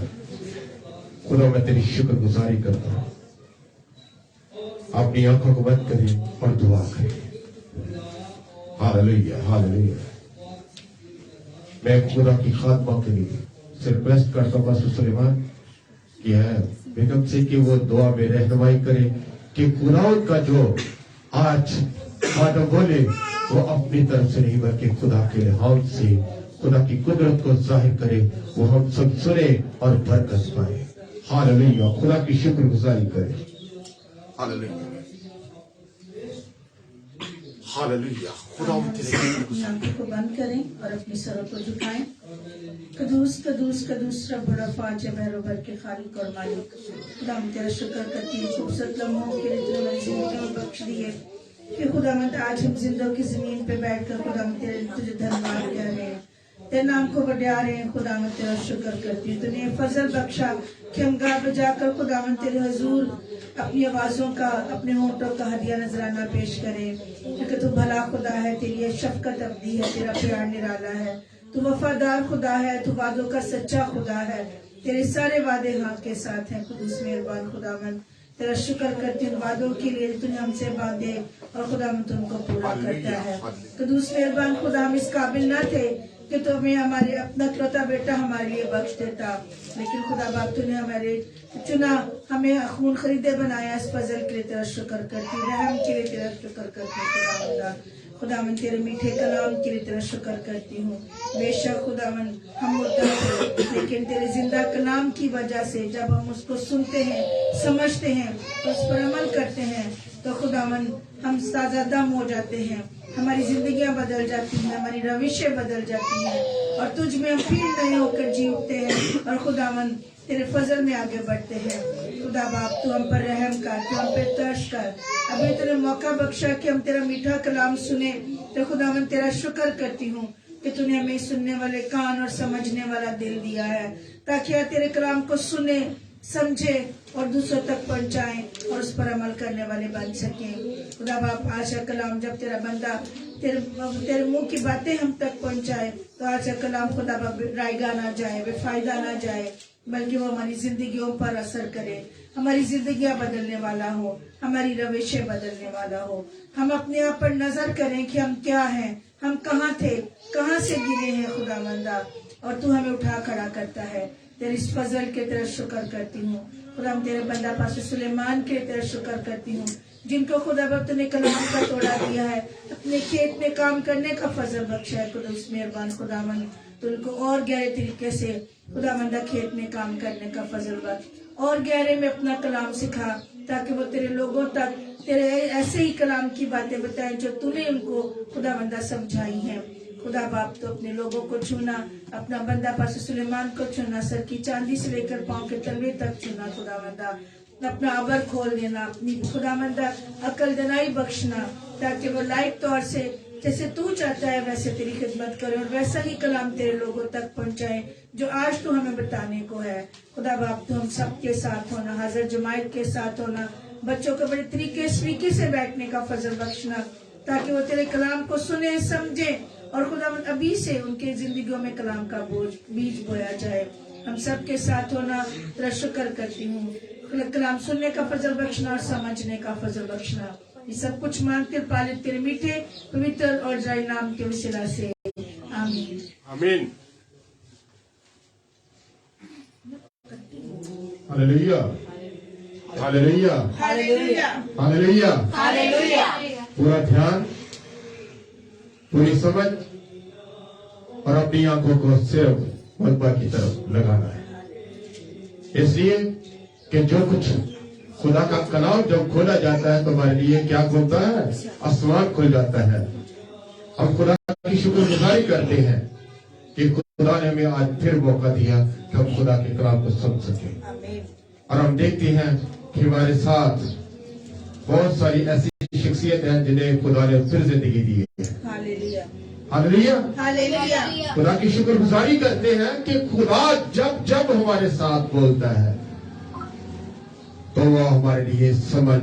खुदा मैं तेरी शुक्रगुजारी करता हूं। अपनी आंखों को बंद करें और दुआ करें। हालेलुया हालेलुया मैं खुदा की खात्मा के लिए रिक्वेस्ट करता हूं पास्टर सुलेमान कि है बेगम से कि वो दुआ में रहनुमाई करे कि खुदा का जो आज खादम बोले वो अपनी तरफ से नहीं बल्कि खुदा के लिहाज से खुदा की कुदरत को जाहिर करे, वो हम सब सुने और बरकत पाए। हालेलुया खुदा की शुक्रगुजारी करे। हालेलुया हालेलुया खुदा आंखों को बंद करें और अपने सरों को झुकाएं। कदूस कदूस कदूस रब बड़ा फाज बहरोबर के खालिक और मालिक। खुदा हम तेरा शुक्र करती हूँ खूबसूरत लम्हों के लिए जो हमारी जिंदगी में बख्श दी है कि खुदावंद आज हम जिंदों की जमीन पे बैठकर खुदावंद तेरे तुझे धन्यवाद कह रहे हैं, तेरे नाम को बढ़ा रहे हैं। खुदावंद तेरा शुक्र करती हूँ तूने फजल बख्शा कि हम गा बजाकर खुदावंद तेरे हुजूर अपनी आवाजों का अपने होठों का हदिया नजराना पेश करें, क्योंकि तू भला खुदा है, तेरी शफकत अब्दी है, तेरा प्यार निराला है, तू वफादार खुदा है, तू वादों का सच्चा खुदा है, तेरे सारे वादे हाँ के साथ हैं। खुदूस मेहरबान खुदावंद तेरा शुक्र करती हूँ वादों के लिए तूने हमसे बांधे और खुदा हम तुमको पूरा करता है। कदूस मेहरबान खुदा हम इस काबिल न थे कि तो हमें हमारे अपना इकलौता बेटा हमारे लिए बख्श देता, लेकिन खुदा बाप तूने हमारे चुना, हमें खून खरीदे बनाया। इस फजल के लिए तेरा शुक्र करती, रहम के लिए तेरा शुक्र करती हूँ। खुदावन तेरे मीठे कलाम के लिए तेरा शुक्र करती हूँ। बेशक खुदावन हम मुर्दा थे, लेकिन तेरे जिंदा कलाम की वजह से जब हम उसको सुनते हैं, समझते हैं, उस पर अमल करते हैं तो खुदावन हम ताज़ा दम हो जाते हैं, हमारी जिंदगियां बदल जाती हैं, हमारी रविशें बदल जाती हैं और तुझ में हम फिर नए होकर जी उठते हैं और खुदावन तेरे फजल में आगे बढ़ते हैं। खुदा बाप तू हम पर रहम कर, तू हम पे तर्श कर। अभी तूने मौका बख्शा कि हम तेरा मीठा कलाम सुने, तो खुदावन तेरा शुक्र करती हूँ कि तूने हमें सुनने वाले कान और समझने वाला दिल दिया है, ताकि हम तेरे कलाम को सुने, समझे और दूसरों तक पहुंचाएं और उस पर अमल करने वाले बन सकें। खुदा बाप आज का कलाम जब तेरा बंदा तेरे मुंह की बातें हम तक पहुंचाए, तो आज का कलाम खुदा बाप रायगा ना जाए, बेफायदा ना जाए, बल्कि वो हमारी जिंदगियों पर असर करे, हमारी जिंदगियां बदलने वाला हो, हमारी रविशें बदलने वाला हो। हम अपने आप पर नजर करें कि हम क्या हैं, हम कहाँ थे, कहाँ से गिरे हैं खुदावंदा, और तू हमें उठा खड़ा करता है। तेरे इस फजल के तेरा शुक्र करती हूँ खुदा। हम तेरे बंदा पास्टर सुलेमान के तेरा शुक्र करती हूँ, जिनको खुदा बाप तूने कलाम का तोड़ा दिया है, अपने खेत में काम करने का फजल बख्शा है। खुदा उस मेहरबान खुदावन तो उनको और गहरे तरीके से खुदावंदा खेत में काम करने का फजल बख्श, और गहरे में अपना कलाम सिखा, ताकि वो तेरे लोगों तक तेरे ऐसे ही कलाम की बातें बताएं जो तूने उनको खुदावंदा समझाई हैं। खुदा बाप तो अपने लोगों को छूना, अपना बंदा पास्टर सुलेमान को छूना, सर की चांदी से लेकर पांव के तलवे तक छूना खुदावंदा, अपना अबर खोल देना, अपनी खुदावंदा अकल दनाई बख्शना, ताकि वो लाइक तौर से जैसे तू चाहता है वैसे तेरी खिदमत करे और वैसा ही कलाम तेरे लोगों तक पहुंचाए जो आज तू हमें बताने को है। खुदा बाप तू हम सबके साथ होना, हाजिर जमायत के साथ होना, बच्चों को बड़े तरीके से बैठने का फजल बख्शना, ताकि वो तेरे कलाम को सुने, समझे और खुदा अभी से उनके जिंदगियों में कलाम का बीज बोया जाए। हम सबके साथ होना तेरा शुक्र करती हूँ। कलाम सुनने का फजल बख्शना और समझने का फजल बख्शना, ये सब कुछ मांगते पालित तेरे मीठे पवित्र और जय नाम के वसीला से, आमीन आमीन। Hallelujah hallelujah hallelujah hallelujah hallelujah. पूरा ध्यान, पूरी समझ और अपनी आंखों को सिर्फ मकबा की तरफ लगाना है, इसलिए कि जो कुछ खुदा का कलाम जब खोला जाता है तो हमारे लिए क्या खुलता है? आसमान खुल जाता है। हम खुदा की शुक्रगुजारी करते हैं कि खुदा ने हमें आज फिर मौका दिया कि हम खुदा के कलाम को समझ सके, और हम देखते हैं कि हमारे साथ बहुत सारी ऐसी शख्सियत है जिन्हें खुदा ने फिर जिंदगी दी है। Hallelujah hallelujah hallelujah. खुदा की शुक्रगुजारी करते हैं कि खुदा जब जब हमारे साथ बोलता है तो वो हमारे लिए समझ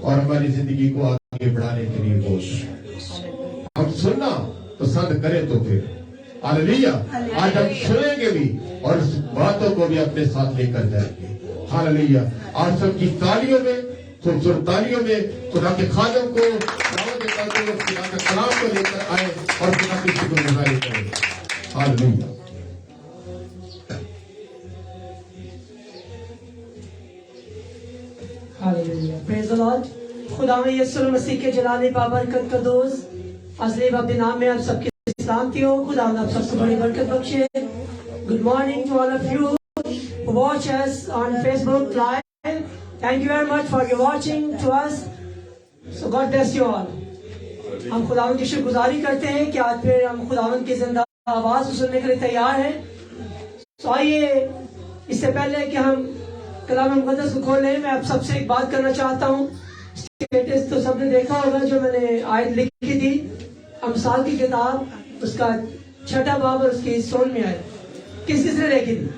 और हमारी जिंदगी को आगे बढ़ाने के लिए बोलता है। हम सुनना पसंद करें तो फिर हालेलुया आज हम सुनेंगे भी और उस बातों को भी अपने साथ लेकर जाएंगे। हालेलुया। आज सबकी तालियों में, खूबसूरत तालियों में खुदा के खादम को दावत देता हुए खुदा के कलाम को लेकर आए और खुदा की शुक्रगुजारी करें। Hallelujah. Hallelujah, praise the Lord. खुदावंद यीशु मसीह के जलाले बाबरकत कदोस अज़ली बाब नाम में आप सबकी सलामती हो। खुदावंद आप सबको बड़ी बरकत बख्शे। Good morning to all of you who watch us on Facebook live. Thank you very much for your watching to us. So God bless you all. हम खुदावंद की शुक्रगुजारी करते हैं कि आज फिर हम खुदावंद की जिंदा आवाज सुनने के लिए तैयार हैं। तो आइए, इससे पहले कि हम कलाम मुक़द्दस को खोलें, मैं आप सबसे एक बात करना चाहता हूँ। स्टेटस तो सबने देखा होगा जो मैंने आयत लिखी थी, अमसाल की किताब, उसका 6वां बाब और उसकी 16वीं आयत। किसने देखी थी?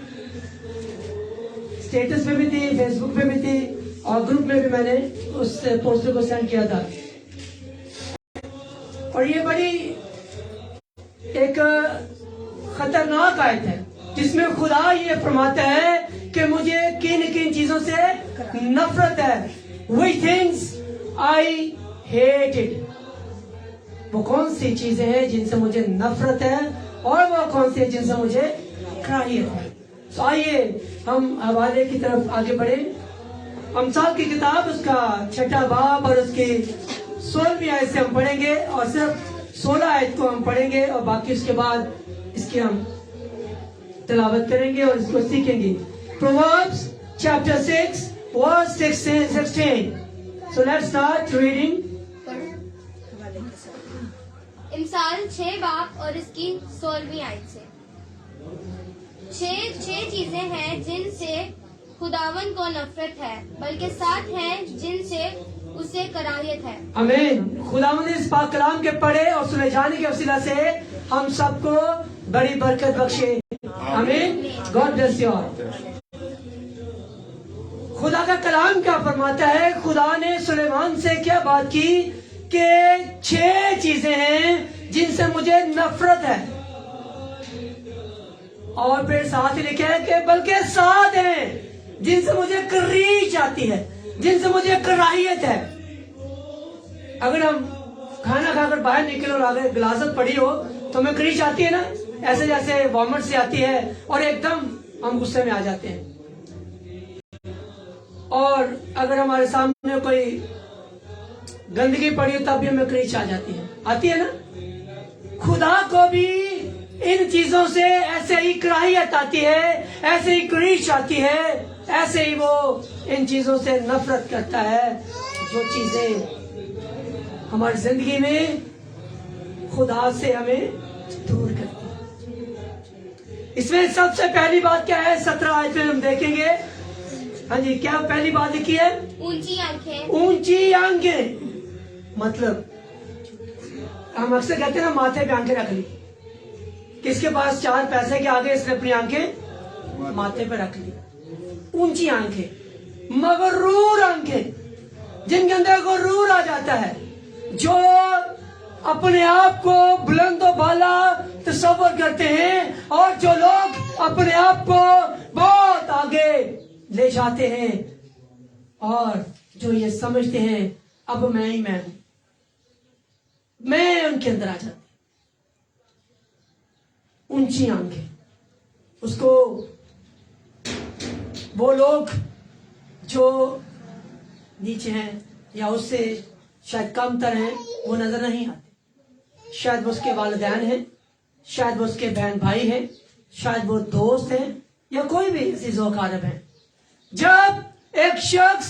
स्टेटस पे भी थी, फेसबुक पे भी थी और ग्रुप में भी मैंने उस पोस्टर को सेंड किया था। और ये बड़ी एक खतरनाक आयत है जिसमें खुदा ये फरमाता है कि मुझे किन किन चीजों से नफरत है। Which things I hated, वो कौन सी चीजें हैं जिनसे मुझे नफरत है और वो कौन सी जिनसे मुझे कराहियत है। तो आइए हम हवाले की तरफ आगे बढ़े। अमसाल की किताब उसका 6वां बाब और उसकी 16वीं आयत से हम पढ़ेंगे और सिर्फ 16 आयत को हम पढ़ेंगे और बाकी उसके बाद इसकी हम तिलावत करेंगे और इसको सीखेंगे। Proverbs chapter 6 verse 16. So let's start reading. इमसाल 6 बाब और इसकी 16वीं आयत से। छह चीजें हैं जिनसे खुदावन को नफरत है, बल्कि 7 हैं जिनसे उसे कराहियत है। आमीन। खुदावन ने इस पाक कलाम के पढ़े और सुने जाने के वसीला से हम सबको बड़ी बरकत बख्शे। आमीन। God bless you all. खुदा का कलाम क्या फरमाता है? खुदा ने सुलेमान से क्या बात की कि 6 चीजें हैं जिनसे मुझे नफरत है, और फिर साथ ही लिखा है कि बल्कि 7 हैं जिनसे मुझे करीच आती है, जिनसे मुझे कराहियत है। अगर हम खाना खाकर बाहर निकले और आगे गिलासत पड़ी हो तो हमें करीच आती है ना, ऐसे जैसे वॉमिट से आती है और एकदम हम गुस्से में आ जाते हैं। और अगर हमारे सामने कोई गंदगी पड़ी हो तब भी हमें करीच आ जाती है, आती है ना। खुदा को भी इन चीजों से ऐसे ही कराहियत आती है, ऐसे ही करीच आती है, ऐसे ही वो इन चीजों से नफरत करता है जो चीजें हमारी जिंदगी में खुदा से हमें दूर करती है। इसमें सबसे पहली बात क्या है? 17 आयत में हम देखेंगे। हाँ जी, क्या पहली बात लिखी है? ऊंची आंखें। ऊंची आंखें मतलब हम अक्सर कहते हैं ना, माथे पे आंखें रख ली। किसके पास 4 पैसे के आगे इसने अपनी आंखें माथे पे रख ली। ऊंची आंखें, मगरूर आंखें, जिनके अंदर गुरूर आ जाता है, जो अपने आप को बुलंद व बाला तस्वर करते हैं, और जो लोग अपने आप को बहुत आगे ले जाते हैं और जो ये समझते हैं अब मैं ही मैं हूं, मैं उनके अंदर आ जाती। ऊंची आंखें, उसको वो लोग जो नीचे हैं या उससे शायद कमतर हैं वो नजर नहीं आते। शायद वो उसके वालिदैन हैं, शायद वो उसके बहन भाई हैं, शायद वो दोस्त हैं, या कोई भी अजीज़ व अक़ारिब हैं। जब एक शख्स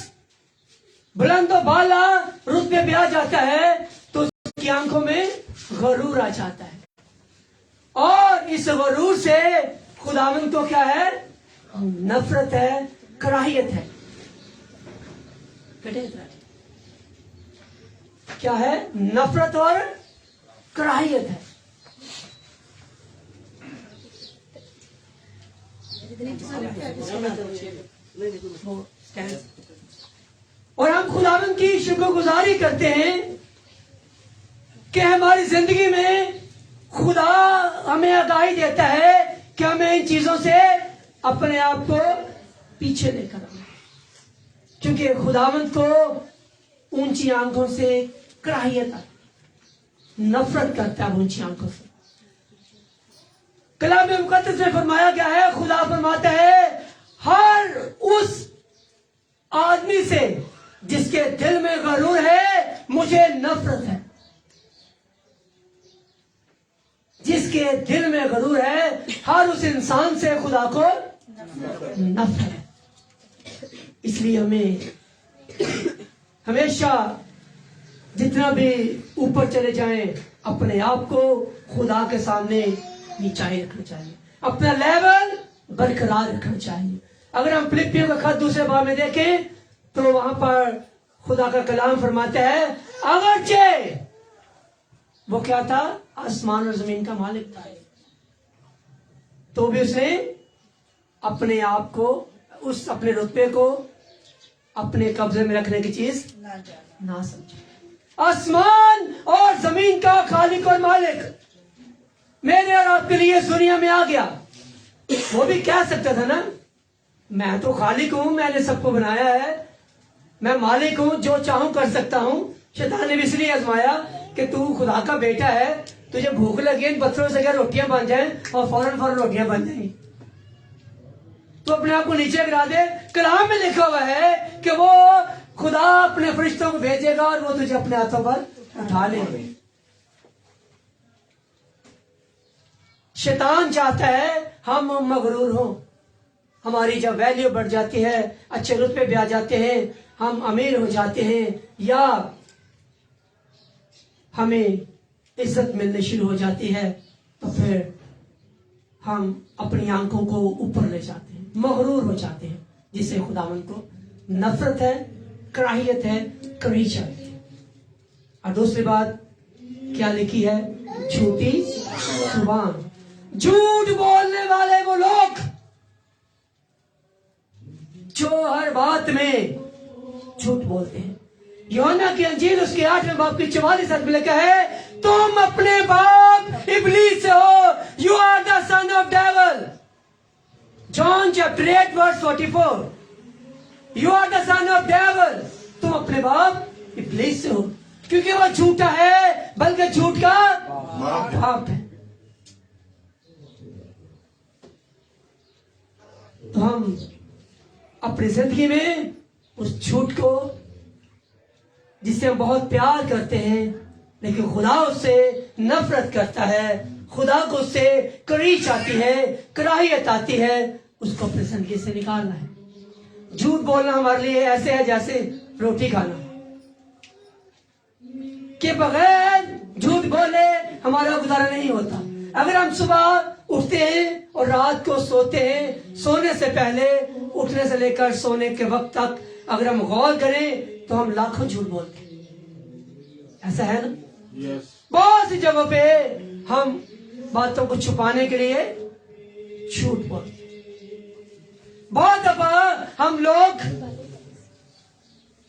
बुलंद व बाला रुतबे पे आ जाता है तो उसकी आंखों में गरूर आ जाता है, और इस गरूर से खुदावंद को क्या है? नफरत है, कराहियत है। क्या है? नफरत और कराहियत है। और हम खुदावंद की शुक्रगुजारी करते हैं कि हमारी जिंदगी में खुदा हमें आगाही देता है कि हमें इन चीजों से अपने आप को पीछे लेकर आना, क्योंकि खुदावंद को ऊंची आंखों से कराहियत आती, नफरत करता है ऊंची आंखों से। कलाम मुकद्दस में फरमाया गया है, खुदा फरमाता है हर उस आदमी से जिसके दिल में गरूर है मुझे नफरत है। जिसके दिल में गरूर है, हर उस इंसान से खुदा को नफरत है। इसलिए हमें हमेशा जितना भी ऊपर चले जाएं अपने आप को खुदा के सामने नीचाई रखना चाहिए, अपना लेवल बरकरार रखना चाहिए। अगर हम फिलिपियों का खत 2 बाब में देखें तो वहां पर खुदा का कलाम फरमाता है, अगरचे वो क्या था? आसमान और जमीन का मालिक था, तो भी उसने अपने आप को, उस अपने रुतबे को अपने कब्जे में रखने की चीज ना समझे। आसमान और जमीन का खालिक और मालिक मेरे और आपके लिए इस दुनिया में आ गया। वो भी कह सकता था ना, मैं तो खालिक हूं, मैंने सबको बनाया है, मैं मालिक हूं, जो चाहूं कर सकता हूं। शैतान ने भी इसलिए आजमाया कि तू खुदा का बेटा है, तुझे भूख लगी, इन पत्थरों से अगर रोटियां बन जाएं और फौरन रोटियां बन जाएंगी, तो अपने आप को नीचे गिरा दे। कलाम में लिखा हुआ है कि वो खुदा अपने फरिश्तों को भेजेगा और वो तुझे अपने हाथों पर उठा लेंगे। शैतान चाहता है हम मगरूर हों, हमारी जब वैल्यू बढ़ जाती है, अच्छे रुतबे पे आ जाते हैं, हम अमीर हो जाते हैं, या हमें इज्जत मिलनी शुरू हो जाती है, तो फिर हम अपनी आंखों को ऊपर ले जाते हैं, मगरूर हो जाते हैं, जिससे खुदावन को नफरत है, कराहियत है, करीच आती है। और दूसरी बात क्या लिखी है? झूठी जुबान। झूठ बोलने वाले वो लोग जो हर बात में झूठ बोलते हैं। यूहन्ना की अंजील उसके 8वें बाब की 44 में लिखा है, तुम अपने बाप इब्लीस से हो, you are the son of devil. John chapter 8 verse 44, you are the son of devil. तुम अपने बाप इब्लीस से हो, क्योंकि वो झूठा है, बल्कि झूठ का बाप है। तो हम अपनी जिंदगी में उस झूठ को, जिससे हम बहुत प्यार करते हैं, लेकिन खुदा उससे नफरत करता है, खुदा को उससे करीच आती है, कराहियत आती है, उसको अपनी जिंदगी से निकालना है। झूठ बोलना हमारे लिए ऐसे है जैसे रोटी खाना, के बगैर झूठ बोले हमारा गुजारा नहीं होता। अगर हम सुबह उठते हैं और रात को सोते हैं, सोने से पहले, उठने से लेकर सोने के वक्त तक अगर हम गौर करें तो हम लाखों झूठ बोलते हैं। ऐसा है ना? बहुत सी जगहों पे हम बातों को छुपाने के लिए झूठ बोलते हैं। बहुत दफा हम लोग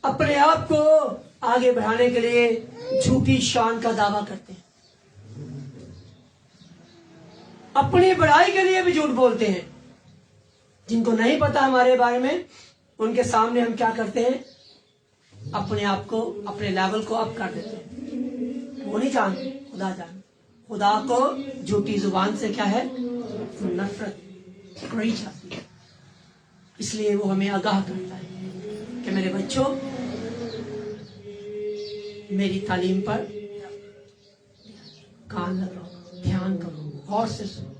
अपने आप को आगे बढ़ाने के लिए झूठी शान का दावा करते हैं। अपनी बढ़ाई के लिए भी झूठ बोलते हैं। जिनको नहीं पता हमारे बारे में, उनके सामने हम क्या करते हैं? अपने आप को, अपने लेवल को अप कर देते हैं। वो नहीं जानते, खुदा जानते। खुदा को झूठी जुबान से क्या है? नफरत, करीच आती है। इसलिए वो हमें आगाह करता है कि मेरे बच्चों, मेरी तालीम पर कान लगाओ, ध्यान करो, गौर से सुनो।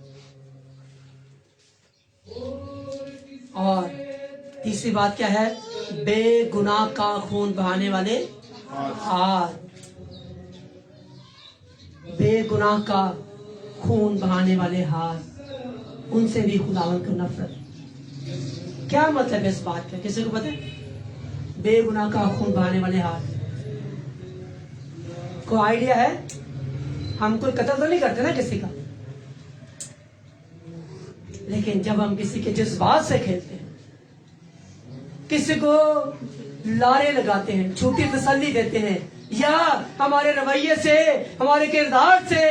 और तीसरी बात क्या है? बेगुनाह का खून बहाने वाले हाथ। बेगुनाह का खून बहाने वाले हाथ, उनसे भी खुदावन को नफरत। क्या मतलब है इस बात का? किसी को पता है? बेगुनाह का खून बहाने वाले हाथ, को आइडिया है? हम कोई कत्ल तो नहीं करते ना किसी का, लेकिन जब हम किसी के जज्बात से खेलते हैं, किसी को लारे लगाते हैं, झूठी तसल्ली देते हैं, या हमारे रवैये से, हमारे किरदार से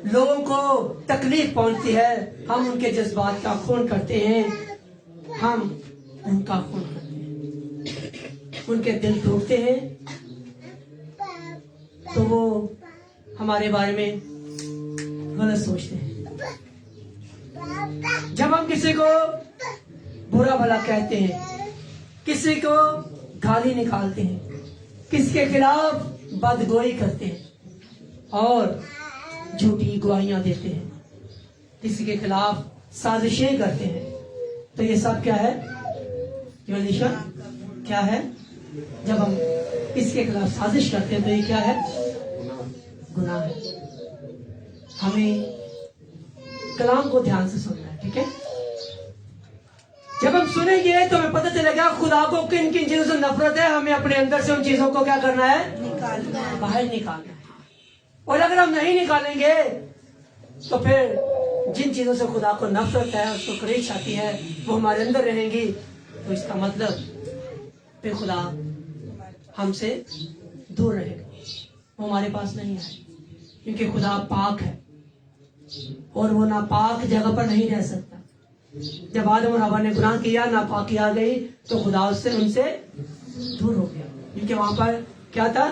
लोगों को तकलीफ पहुंचती है, हम उनके जज्बात का खून करते हैं, हम उनका खून करते हैं, उनके दिल टूटते हैं, तो वो हमारे बारे में गलत सोचते हैं। जब हम किसी को बुरा भला कहते हैं, किसी को गाली निकालते हैं, किसी के खिलाफ बदगोई करते हैं और झूठी गवाहियां देते हैं, किसी के खिलाफ साजिशें करते हैं, तो ये सब क्या है? योलिशा क्या है? जब हम किसी के खिलाफ साजिश करते हैं तो ये क्या है? गुनाह है। हमें कलाम को ध्यान से सुनना है, ठीक है? जब हम सुनेंगे तो हमें पता चलेगा खुदा को किन किन चीजों से नफरत है। हमें अपने अंदर से उन चीजों को क्या करना है? निकालना है, बाहर निकालना है। और अगर हम नहीं निकालेंगे तो फिर जिन चीजों से खुदा को नफरत है, उसको करीच आती है, वो हमारे अंदर रहेंगी। तो इसका मतलब फिर खुदा हमसे दूर रहेगा, वो हमारे पास नहीं है, क्योंकि खुदा पाक है और वो नापाक जगह पर नहीं रह सकता। जब आदम और हवा ने गुनाह किया, नापाकी आ गई, तो खुदा उससे उनसे दूर हो गया, क्योंकि वहां पर क्या था?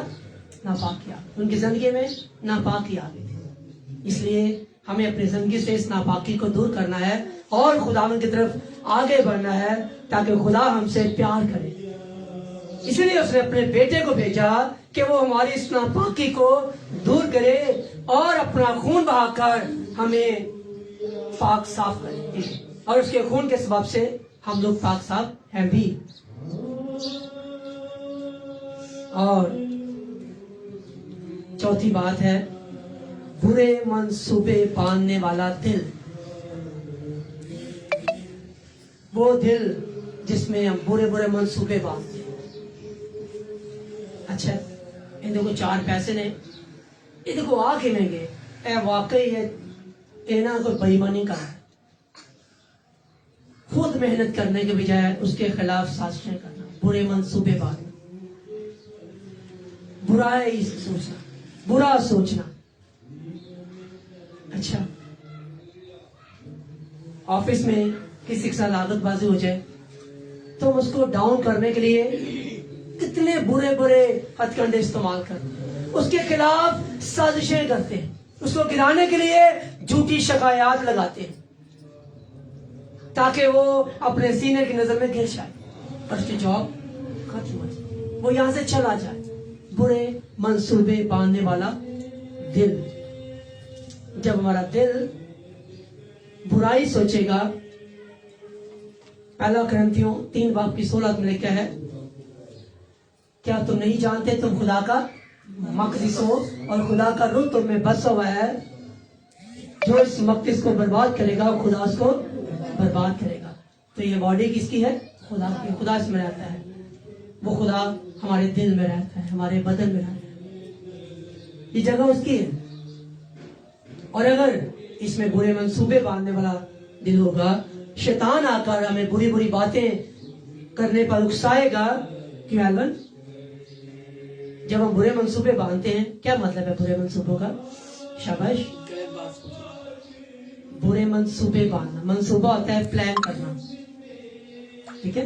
नापाकिया। उनकी जिंदगी में नापाकी आ गई थी। इसलिए हमें अपनी जिंदगी से इस नापाकी को दूर करना है और खुदावन की तरफ आगे बढ़ना है, ताकि खुदा हमसे प्यार करे। इसलिए उसने अपने बेटे को भेजा कि वो हमारी इस नापाकी को दूर करे और अपना खून बहाकर हमें पाक साफ करे। और उसके खून के सबब से हम लोग पाक साफ हैं भी। और चौथी बात है बुरे मंसूबे बांधने वाला दिल। वो दिल जिसमें हम बुरे बुरे मंसूबे बांधते हैं। अच्छा, ये देखो 4 पैसे ने, ये देखो आ खेलेंगे, ए वाकई ये ना कोई बेईमानी कर रहा है। खुद मेहनत करने के बजाय उसके खिलाफ साजिशें करना, बुरे मंसूबे बांधना, बुराई सोचना, बुरा सोचना। अच्छा, ऑफिस में किसी के साथ आदतबाजी हो जाए तो उसको डाउन करने के लिए कितने बुरे बुरे हथकंडे इस्तेमाल करते हैं, उसके खिलाफ साजिशें करते हैं, उसको गिराने के लिए झूठी शिकायत लगाते हैं ताकि वो अपने सीनियर की नजर में गिर जाए और उसकी जॉब खत्म हो जाए, वो यहां से चला जाए। बुरे मंसूबे बांधने वाला दिल, जब हमारा दिल बुराई सोचेगा, पहला करंथियों 3:16 में लिखा है, क्या तुम नहीं जानते तुम खुदा का मकदस हो और खुदा का रूह तुम में बसा हुआ है, जो इस मकदस को बर्बाद करेगा वो खुदा उसको बर्बाद करेगा। तो ये बॉडी किसकी है? खुदा की। खुदा इसमें रहता है, वो खुदा हमारे दिल में रहता है, हमारे बदन में रहता है, ये जगह उसकी है। और अगर इसमें बुरे मंसूबे बांधने वाला दिल होगा, शैतान आकर हमें बुरी बुरी बातें करने पर उकसाएगा। क्यों एल्वन? जब हम बुरे मंसूबे बांधते हैं, क्या मतलब है बुरे मंसूबों का? शाबाश, बुरे मंसूबे बांधना, मंसूबा होता है प्लान करना, ठीक है?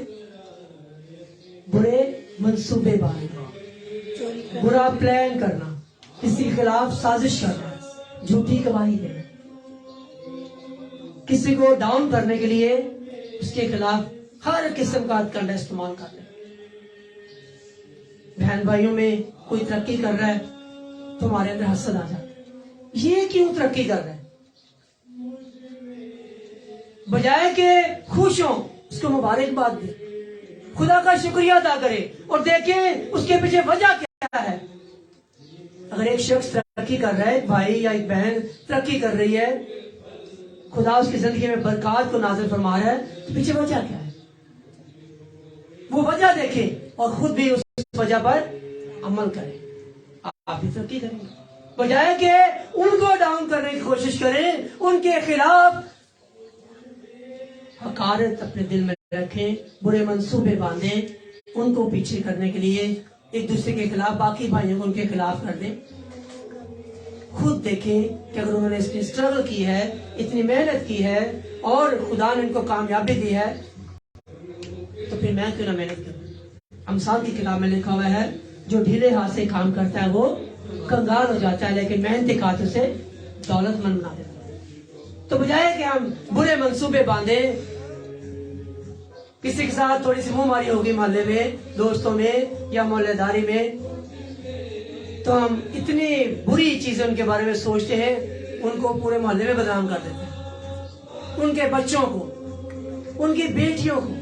बुरे मंसूबे बांधना, बुरा प्लान करना, किसी के खिलाफ साजिश करना, झूठी गवाही देना, किसी को डाउन करने के लिए उसके खिलाफ हर किस्म का हथकंडा इस्तेमाल कर रहे। बहन भाइयों में कोई तरक्की कर रहा है तो हमारे अंदर हसद आ जाता है, ये क्यों तरक्की कर रहा है? बजाय के खुश हो, उसको मुबारकबाद दे, खुदा का शुक्रिया अदा करे और देखे उसके पीछे वजह क्या है। अगर एक शख्स तरक्की कर रहा है, एक भाई या एक बहन तरक्की कर रही है, खुदा उसकी जिंदगी में बरकत को नाज़िल फरमा रहा है, तो पीछे वजह क्या है? वो वजह देखे और खुद भी उस वजह पर अमल करे, आप भी तरक्की करेंगे। बजाय के उनको डाउन करने की कोशिश करें, उनके खिलाफ हकारत अपने दिल में रखें, बुरे मंसूबे बांधें, उनको पीछे करने के लिए एक दूसरे के खिलाफ, बाकी भाइयों को उनके खिलाफ कर दें। खुद देखें कि अगर उन्होंने इसकी स्ट्रगल की है, इतनी मेहनत की है और खुदा ने इनको कामयाबी दी है, तो फिर मैं क्यों ना मेहनत करूं? अमसाल की किताब में लिखा हुआ है, जो ढीले हाथ से काम करता है वो कंगाल हो जाता है, लेकिन मेहनती हाथ उसे दौलतमंद बना देता है। तो बजाय कि हम बुरे मंसूबे बांधे, किसी के साथ थोड़ी सी मुंहमारी होगी मोहल्ले में, दोस्तों में या मोहल्लेदारी में, तो हम इतनी बुरी चीजें उनके बारे में सोचते हैं, उनको पूरे मोहल्ले में बदनाम कर देते हैं। उनके बच्चों को, उनकी बेटियों को,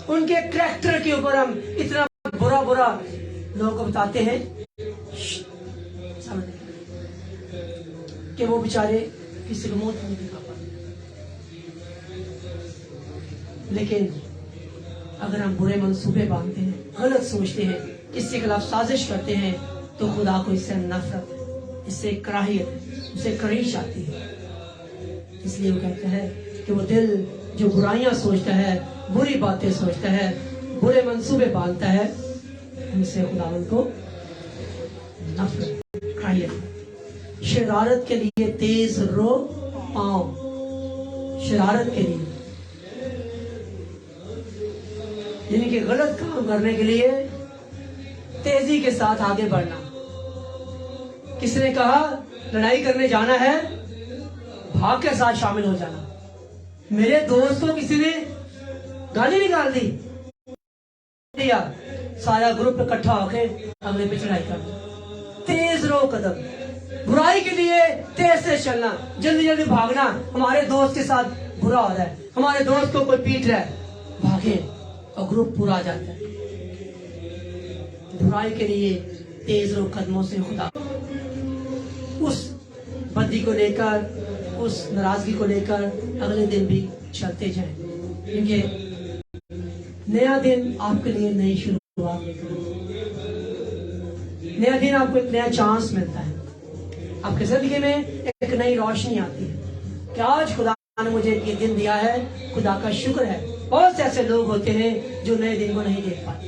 उनके करैक्टर के ऊपर हम इतना बुरा बुरा लोगों को बताते हैं कि वो बेचारे किसी को मौत नहीं दिखा पाते। लेकिन अगर हम बुरे मंसूबे बांधते हैं, गलत सोचते हैं, इसके खिलाफ साजिश करते हैं, तो खुदा को इससे नफरत, इससे कराहियत, इससे करीश आती है। इसलिए वो कहता है कि वो दिल जो बुराइयां सोचता है, बुरी बातें सोचता है, बुरे मंसूबे बांधता है, उनसे खुदावंद को नफरत, कराहियत। शरारत के लिए तेज रो पाओ, शरारत के लिए यानी कि गलत काम करने के लिए तेजी के साथ आगे बढ़ना। किसने कहा लड़ाई करने जाना है, भाग के साथ शामिल हो जाना। मेरे दोस्त को किसी ने गाली निकाल दी, सारा ग्रुप इकट्ठा होके अगले पे चढ़ाई कर दी। तेज रो कदम, बुराई के लिए तेज से चलना, जल्दी जल्दी भागना। हमारे दोस्त के साथ बुरा हो रहा है, हमारे दोस्त को कोई पीट रहा है, भागे और ग्रुप पूरा आ जाता है। बुराई के लिए तेज रो कदमों से खुदा उस बदी को लेकर, उस नाराजगी को लेकर अगले दिन भी चलते जाएं। क्योंकि नया दिन आपके लिए नई शुरुआत, नया दिन आपको एक नया चांस मिलता है, आपकी जिंदगी में एक नई रोशनी आती है कि आज खुदा ने मुझे ये दिन दिया है, खुदा का शुक्र है। बहुत से ऐसे लोग होते हैं जो नए दिन को नहीं देख पाते।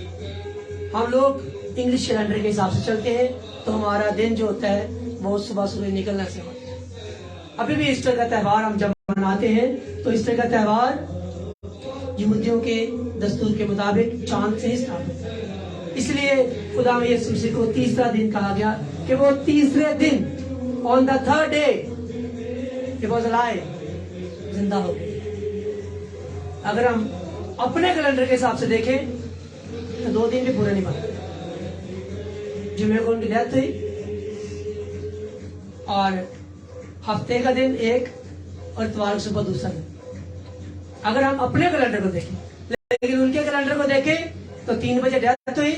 हम लोग इंग्लिश कैलेंडर के हिसाब से चलते हैं, तो हमारा दिन जो होता है वो सुबह सुबह निकलने से होता है। अभी भी ईस्टर का त्यौहार हम जब मनाते हैं तो ईस्टर का त्यौहार यहूदियों के दस्तूर के मुताबिक चांद से ही स्टार्ट होता है। इसलिए खुदा में यीशु मसीह को तीसरा दिन कहा गया कि वो तीसरे दिन on the third day he was alive, जिंदा हो गए। अगर हम अपने कैलेंडर के हिसाब से देखें तो 2 दिन भी पूरे नहीं बनते। जुमे को उनकी डेथ हुई और हफ्ते का दिन एक और इतवार को सुबह दूसरा दिन। अगर हम अपने कैलेंडर को देखें, लेकिन उनके कैलेंडर को देखें तो 3 बजे डेथ हुई,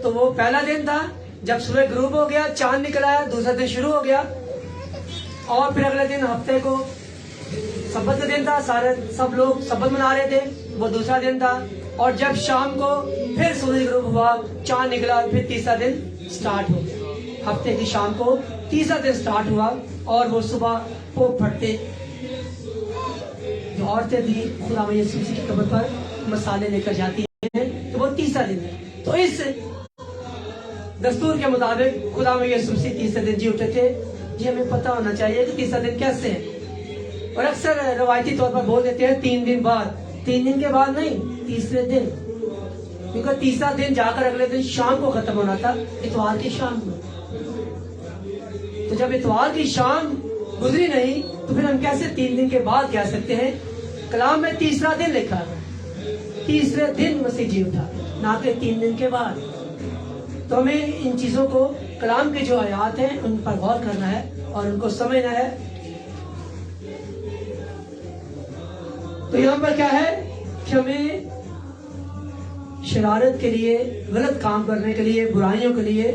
तो वो पहला दिन था जब सूरज ग्रूब हो गया, चांद निकल आया, दूसरा दिन शुरू हो गया। और फिर अगले दिन हफ्ते को सब्बत का दिन था, सब लोग सब्बत मना रहे थे, वो दूसरा दिन था। और जब शाम को फिर सूरज ग्रूब हुआ, चांद निकला, फिर तीसरा दिन स्टार्ट हो गया। हफ्ते की शाम को तीसरा दिन स्टार्ट हुआ और वो सुबह पोप फटते जो औरतें थी खुदा में यीशु मसीह की कब्र पर मसाले लेकर जाती हैं, तो वो तीसरा दिन है। तो इस दस्तूर के मुताबिक खुदा में यीशु मसीह तीसरे दिन जी उठे थे। ये हमें पता होना चाहिए कि तीसरा दिन कैसे है। और अक्सर रवायती तौर पर बोल देते हैं 3 दिन बाद, 3 दिन के बाद नहीं, तीसरे दिन, क्योंकि तीसरा दिन जाकर अगले दिन शाम को खत्म होना था, इतवार की शाम को। तो जब इतवार की शाम गुजरी नहीं तो फिर हम कैसे 3 दिन के बाद कह सकते हैं? कलाम में तीसरा दिन लिखा है, तीसरे दिन मसीह जी उठा, ना कि 3 दिन के बाद। तो हमें इन चीजों को, कलाम के जो आयात हैं उन पर गौर करना है और उनको समझना है। तो यहाँ पर क्या है कि हमें शरारत के लिए, गलत काम करने के लिए, बुराइयों के लिए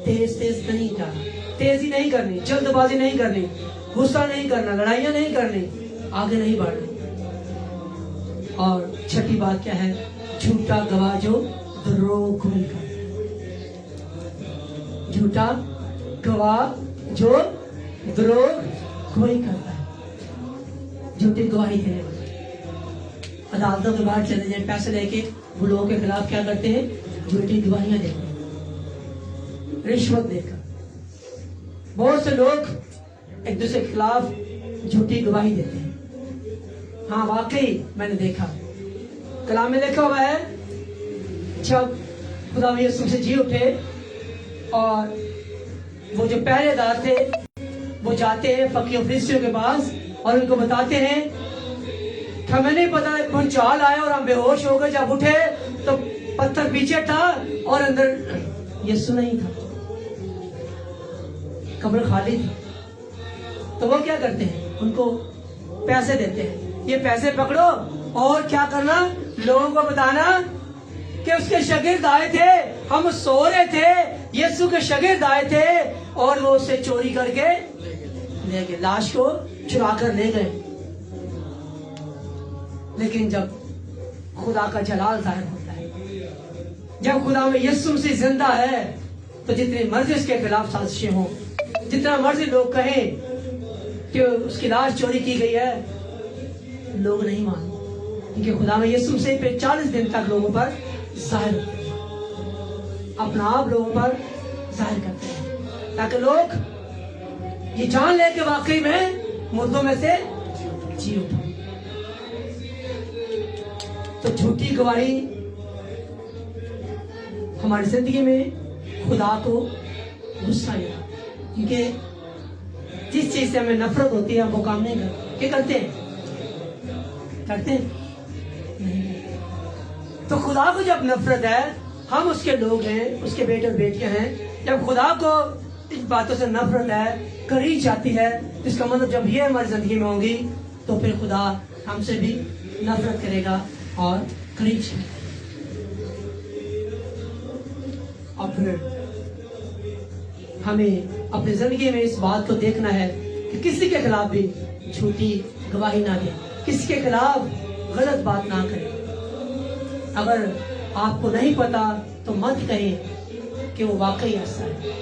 तेज तेज नहीं जाना, तेजी नहीं करनी, जल्दबाजी नहीं करनी, गुस्सा नहीं करना, लड़ाइयां नहीं करनी, आगे नहीं बढ़ना। और छठी बात क्या है? झूठा गवाह जो द्रोह नहीं करता, झूठा गवाह जो द्रोह कोई करता है, झूठी गवाही देने वाला। अदालतों के बाहर चले जाए पैसे लेके, वो लोगों के खिलाफ क्या करते हैं? झूठी गवाहियां देते हैं, रिश्वत देकर। बहुत से लोग एक दूसरे के खिलाफ झूठी गवाही देते हैं। हाँ, वाकई मैंने देखा, कलाम में लिखा हुआ है, जब खुदा यीशु मसीह जी उठे और वो जो पहरेदार थे वो जाते हैं फकीर फरिश्तियों के पास और उनको बताते हैं कि हमें नहीं पता, भूचाल आया और हम बेहोश हो गए। जब उठे तो पत्थर पीछे था और अंदर यीशु नहीं था, कब्र खाली थी। तो वो क्या करते हैं? उनको पैसे देते हैं, ये पैसे पकड़ो और क्या करना? लोगों को बताना कि उसके शागिर्द आए थे, हम सो रहे थे, यीशु के शागिर्द आए थे और वो उसे चोरी करके ले गए, लाश को चुरा कर ले गए। लेकिन जब खुदा का जलाल जाहिर होता है, जब खुदा में यीशु मसीह जिंदा है, तो जितनी मर्जी उसके खिलाफ साजिशें हो, जितना मर्जी लोग कहें कि उसकी लाश चोरी की गई है, लोग नहीं मानते, क्योंकि खुदा में यीशु मसीह पे 40 दिन तक लोगों पर जाहिर होते हैं, अपना आप लोगों पर जाहिर करते हैं, ताकि लोग ये जान ले कि वाकई में मुर्दों में से जी उठा। तो झूठी गवाही हमारी जिंदगी में खुदा को गुस्सा आएगा, क्योंकि जिस चीज से हमें नफरत होती है हम वो काम नहीं करते। क्या करते हैं? करते हैं नहीं। तो खुदा को जब नफरत है, हम उसके लोग हैं, उसके बेटे और बेटियां हैं, जब खुदा को इन बातों से नफरत है, करीब जाती है, इसका मतलब जब ये हमारी जिंदगी में होंगी तो फिर खुदा हमसे भी नफरत करेगा और करीब जाएगा। और फिर हमें अपनी जिंदगी में इस बात को देखना है कि किसी के खिलाफ भी झूठी गवाही ना दे, किसी के खिलाफ गलत बात ना करें। अगर आपको नहीं पता तो मत कहें कि वो वाकई ऐसा है।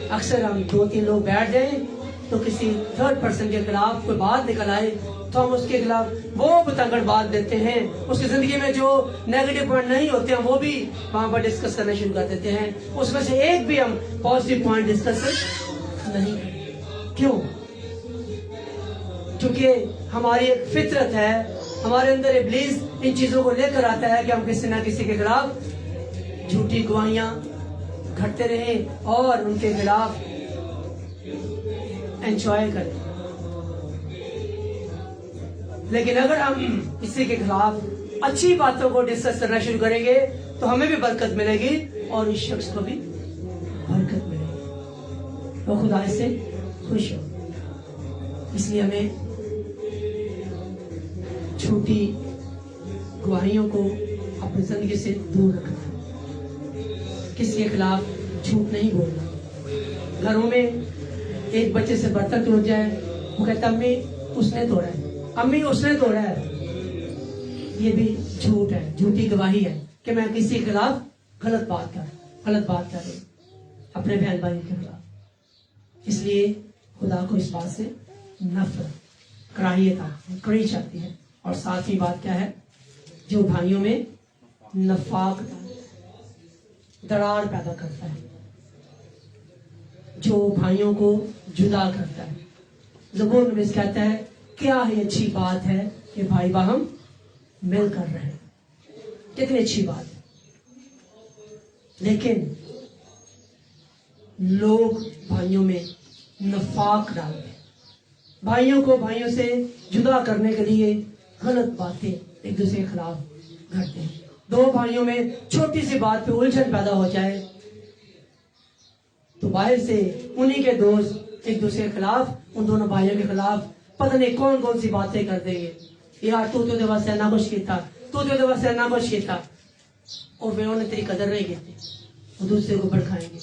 अक्सर हम 2-3 लोग बैठ जाएं तो किसी थर्ड पर्सन के खिलाफ कोई बात निकल आए तो हम उसके खिलाफ वो बतंगड़ बात देते हैं। उसकी जिंदगी में जो नेगेटिव पॉइंट नहीं होते हैं वो भी वहां पर डिस्कस करना शुरू कर देते हैं। उसमें से एक भी हम पॉजिटिव पॉइंट डिस्कस नहीं करते। क्यों? क्योंकि हमारी एक फितरत है, हमारे अंदर इब्लीस इन चीजों को लेकर आता है कि हम किसी ना किसी के खिलाफ झूठी गवाहियां घटते रहें और उनके खिलाफ एंजॉय करें। लेकिन अगर हम किसी के खिलाफ अच्छी बातों को डिस्कस करना शुरू करेंगे तो हमें भी बरकत मिलेगी और इस शख्स को भी बरकत मिलेगी। तो खुदा इससे खुश हो। इसलिए हमें छोटी गवाहियों को अपनी जिंदगी से दूर रखना है। किसी के खिलाफ झूठ नहीं बोलना। घरों में एक बच्चे से बर्तन टूट जाए, वो कहता अम्मी उसने तोड़ा है, अम्मी उसने तोड़ा है। ये भी झूठ है, झूठी गवाही है कि मैं किसी के खिलाफ गलत बात कर रही अपने बहन भाई के खिलाफ। इसलिए खुदा को इस बात से नफरत, कराहियत, कड़ी आती है। और सातवीं बात क्या है? जो भाइयों में नफाक, दरार पैदा करता है, जो भाइयों को जुदा करता है। ज़बूर में कहता है क्या ही अच्छी बात है कि भाई बहन मिल कर रहे हैं, कितनी अच्छी बात है। लेकिन लोग भाइयों में नफाक डालते हैं, भाइयों को भाइयों से जुदा करने के लिए गलत बातें एक दूसरे के खिलाफ करते हैं। दो भाइयों में छोटी सी बात पे उलझन पैदा हो जाए तो बाहर से उन्हीं के दोस्त एक दूसरे के खिलाफ, उन दोनों भाइयों के खिलाफ पता नहीं कौन कौन सी बातें कर देंगे। यार तू तो बस ना कुछ किया, तू तो बस ना कुछ किया, और वे उन्हें तेरी कदर नहीं करते, वो दूसरे को भड़काएंगे।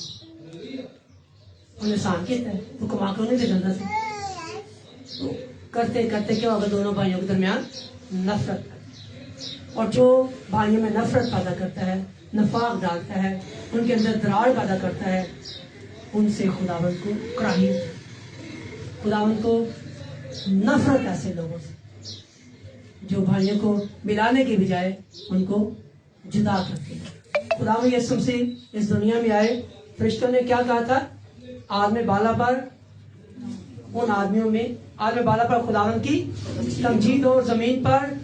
उन्हें शान किया है तो कमा के उन्हें जल्दा से तो करते करते क्या होगा? दोनों भाइयों के दरमियान नफरत। और जो भाइयों में नफरत पैदा करता है, नफाक डालता है, उनके अंदर दरार पैदा करता है, उनसे खुदावंद को कराहियत, खुदावंद को नफरत ऐसे लोगों से जो भाइयों को मिलाने के बजाय उनको जुदा करते हैं। खुदावंद यीशु मसीह इस दुनिया में आए, फरिश्तों ने क्या कहा था? आदमी बाला पर, उन आदमियों में आदमी बाला पर खुदावंद की तमजीद और जमीन पर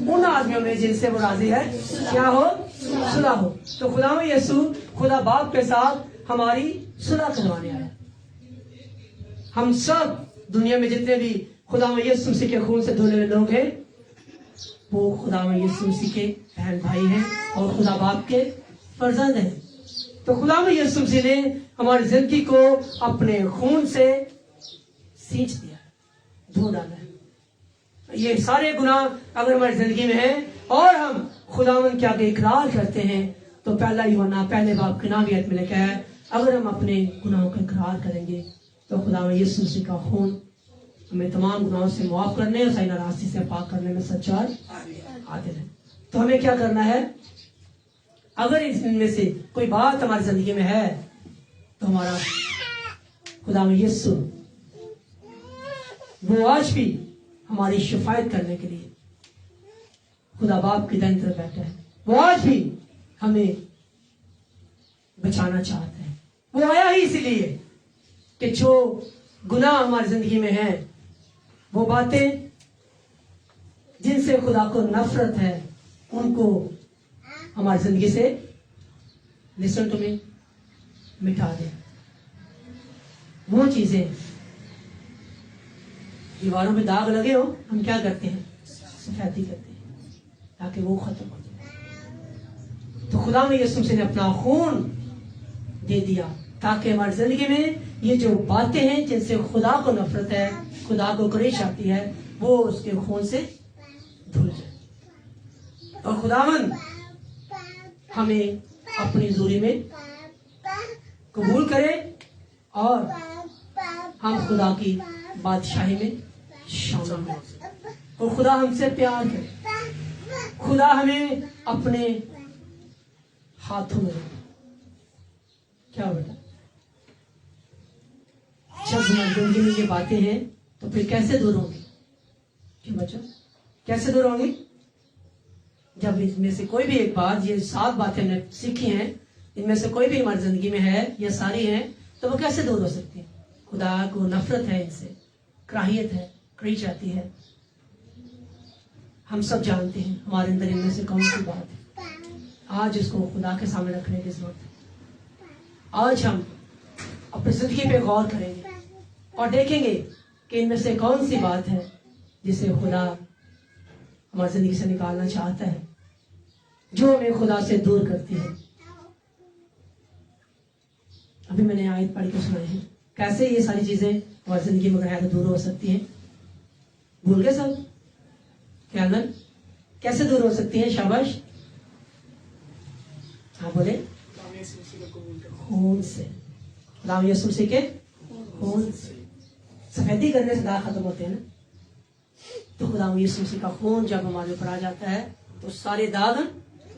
उन आदमियों में जिनसे वो राजी है क्या हो? सुलह हो। तो खुदावंद यीशु खुदा बाप के साथ हमारी सुलह करवाने आया। हम सब दुनिया में जितने भी खुदावंद यीशु मसीह के खून से धुले हुए लोग हैं वो खुदावंद यीशु मसीह के बहन भाई हैं और खुदा बाप के फर्जंद हैं। तो खुदावंद यीशु मसीह ने हमारी जिंदगी को अपने खून से सींच दिया, धो डाला है। ये सारे गुनाह अगर हमारी जिंदगी में है और हम खुदावंद के आगे इकरार करते हैं तो पहला यूहन्ना पहले बाब की 9वीं आयत में लिखा है अगर हम अपने गुनाहों का इकरार करेंगे तो खुदावंद यीशु मसीह का खून हमें तमाम गुनाहों से मुआफ करने और सही रास्ते से पाक करने में सच्चा आदिल है। तो हमें क्या करना है? अगर इनमें से कोई बात हमारी जिंदगी में है तो हमारा खुदावंद यीशु वो आज भी हमारी शिफायत करने के लिए खुदा बाप के दाहिनी तरफ बैठा है। वो आज भी हमें बचाना चाहते हैं। वो आया ही इसीलिए कि जो गुनाह हमारी जिंदगी में है, वो बातें जिनसे खुदा को नफरत है, उनको हमारी जिंदगी से लिसन टू मी मिटा दे। वो चीजें दीवारों पे दाग लगे हो, हम क्या करते हैं? सफेदी करते हैं ताकि वो खत्म हो जाए। तो खुदा में यीशु मसीह ने अपना खून दे दिया ताकि हमारी जिंदगी में ये जो बातें हैं जिनसे खुदा को नफरत है, खुदा को करीश आती है, वो उसके खून से धुल जाए। और खुदावंद हमें अपनी दूरी में कबूल करे और हम खुदा की बादशाही में शामिल हो और खुदा हमसे प्यार करे। खुदा हमें अपने हाथों में रखे। क्या बेटा, जब हमारी जिंदगी में ये बातें हैं तो फिर कैसे दूर होंगी? क्यों बच्चों, कैसे दूर होंगी? जब इनमें से कोई भी एक बात, ये 7 बातें हमने सीखी हैं, इनमें से कोई भी हमारी जिंदगी में है या सारी हैं, तो वो कैसे दूर हो सकती है? खुदा को नफरत है इनसे, कराहियत है, क्रीच आती है। हम सब जानते हैं हमारे अंदर इनमें से कौन सी बात है। आज इसको खुदा के सामने रखने की जरूरत है। आज हम अपनी जिंदगी पे गौर करेंगे और देखेंगे कि इनमें से कौन सी बात है जिसे खुदा हमारी जिंदगी से निकालना चाहता है, जो हमें खुदा से दूर करती है। अभी मैंने आयत पढ़ के सुनाई है, कैसे ये सारी चीजें हमारी जिंदगी में अगर दूर हो सकती हैं। भूल गए सब? क्या आनंद, कैसे दूर हो सकती है? शाबाश, हाँ बोले। खून से, खुदा यीशु मसीह के खून से। सफेदी करने से दाग खत्म होते हैं ना, तो खुदा यीशु मसीह का खून जब हमारे ऊपर आ जाता है तो सारे दाग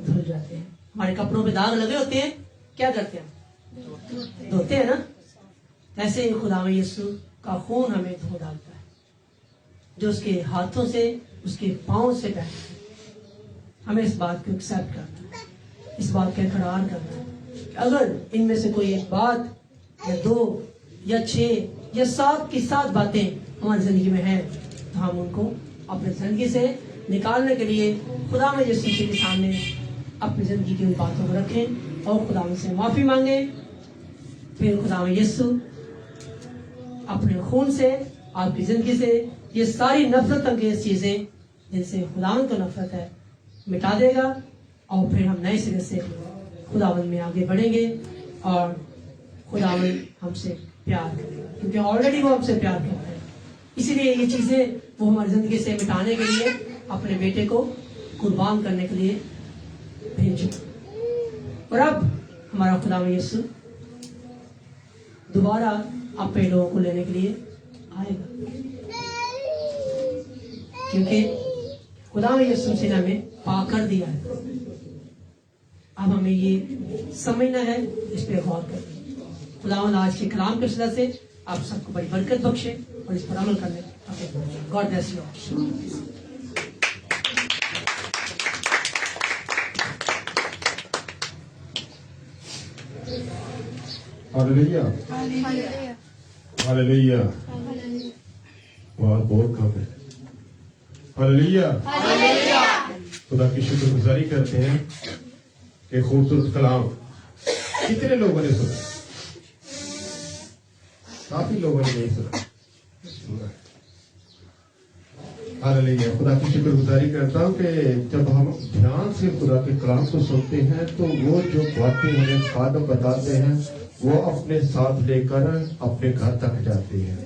धुल जाते हैं। हमारे कपड़ों पे दाग लगे होते हैं, क्या करते हैं? धोते हैं ना। ऐसे ही खुदा यीशु का खून हमें धो डालता है, जो उसके हाथों से, उसके पांव से बहता है। हमें इस बात को एक्सेप्ट करना है, इस बात का इकरार करना है कि अगर इनमें से कोई एक बात या 2 या 6 या 7 की 7 बातें हमारी जिंदगी में है, तो हम उनको अपनी जिंदगी से निकालने के लिए खुदा में यीशु मसीह के सामने अपनी जिंदगी की उन बातों को रखें और खुदा से माफी मांगे। फिर खुदा में यीशु अपने खून से, आपकी जिंदगी से ये सारी नफरत अंगेज चीजें जिनसे खुदावन को नफरत है मिटा देगा, और फिर हम नए सिरे से खुदावन में आगे बढ़ेंगे और खुदावन हमसे प्यार करेगा, क्योंकि ऑलरेडी वो हमसे प्यार करता है। इसीलिए ये चीजें वो हमारी जिंदगी से मिटाने के लिए अपने बेटे को कुर्बान करने के लिए भेजा। और अब हमारा खुदावन यीशु दोबारा अपने लोगों को लेने के लिए आएगा, क्योंकि खुदा यीशु मसीह ने हमें पाकर दिया है। अब हमें ये समझना है, इस पे गौर करना। खुदावंद आज के कलाम के वजह से आप सबको बड़ी बरकत बख्शे और इस पर अमल करने। God bless you. Hallelujah, hallelujah. वाह, बहुत कम है। हालेलुया, खुदा की शुक्रगुजारी करते हैं कि खूबसूरत कलाम कितने लोगों ने सुना। काफी लोगों ने नहीं सुना। हालेलुया, खुदा की शुक्रगुजारी करता हूँ कि जब हम ध्यान से खुदा के कलाम को सुनते हैं तो वो जो बातें हमें खादम बताते हैं वो अपने साथ लेकर अपने घर तक जाते हैं।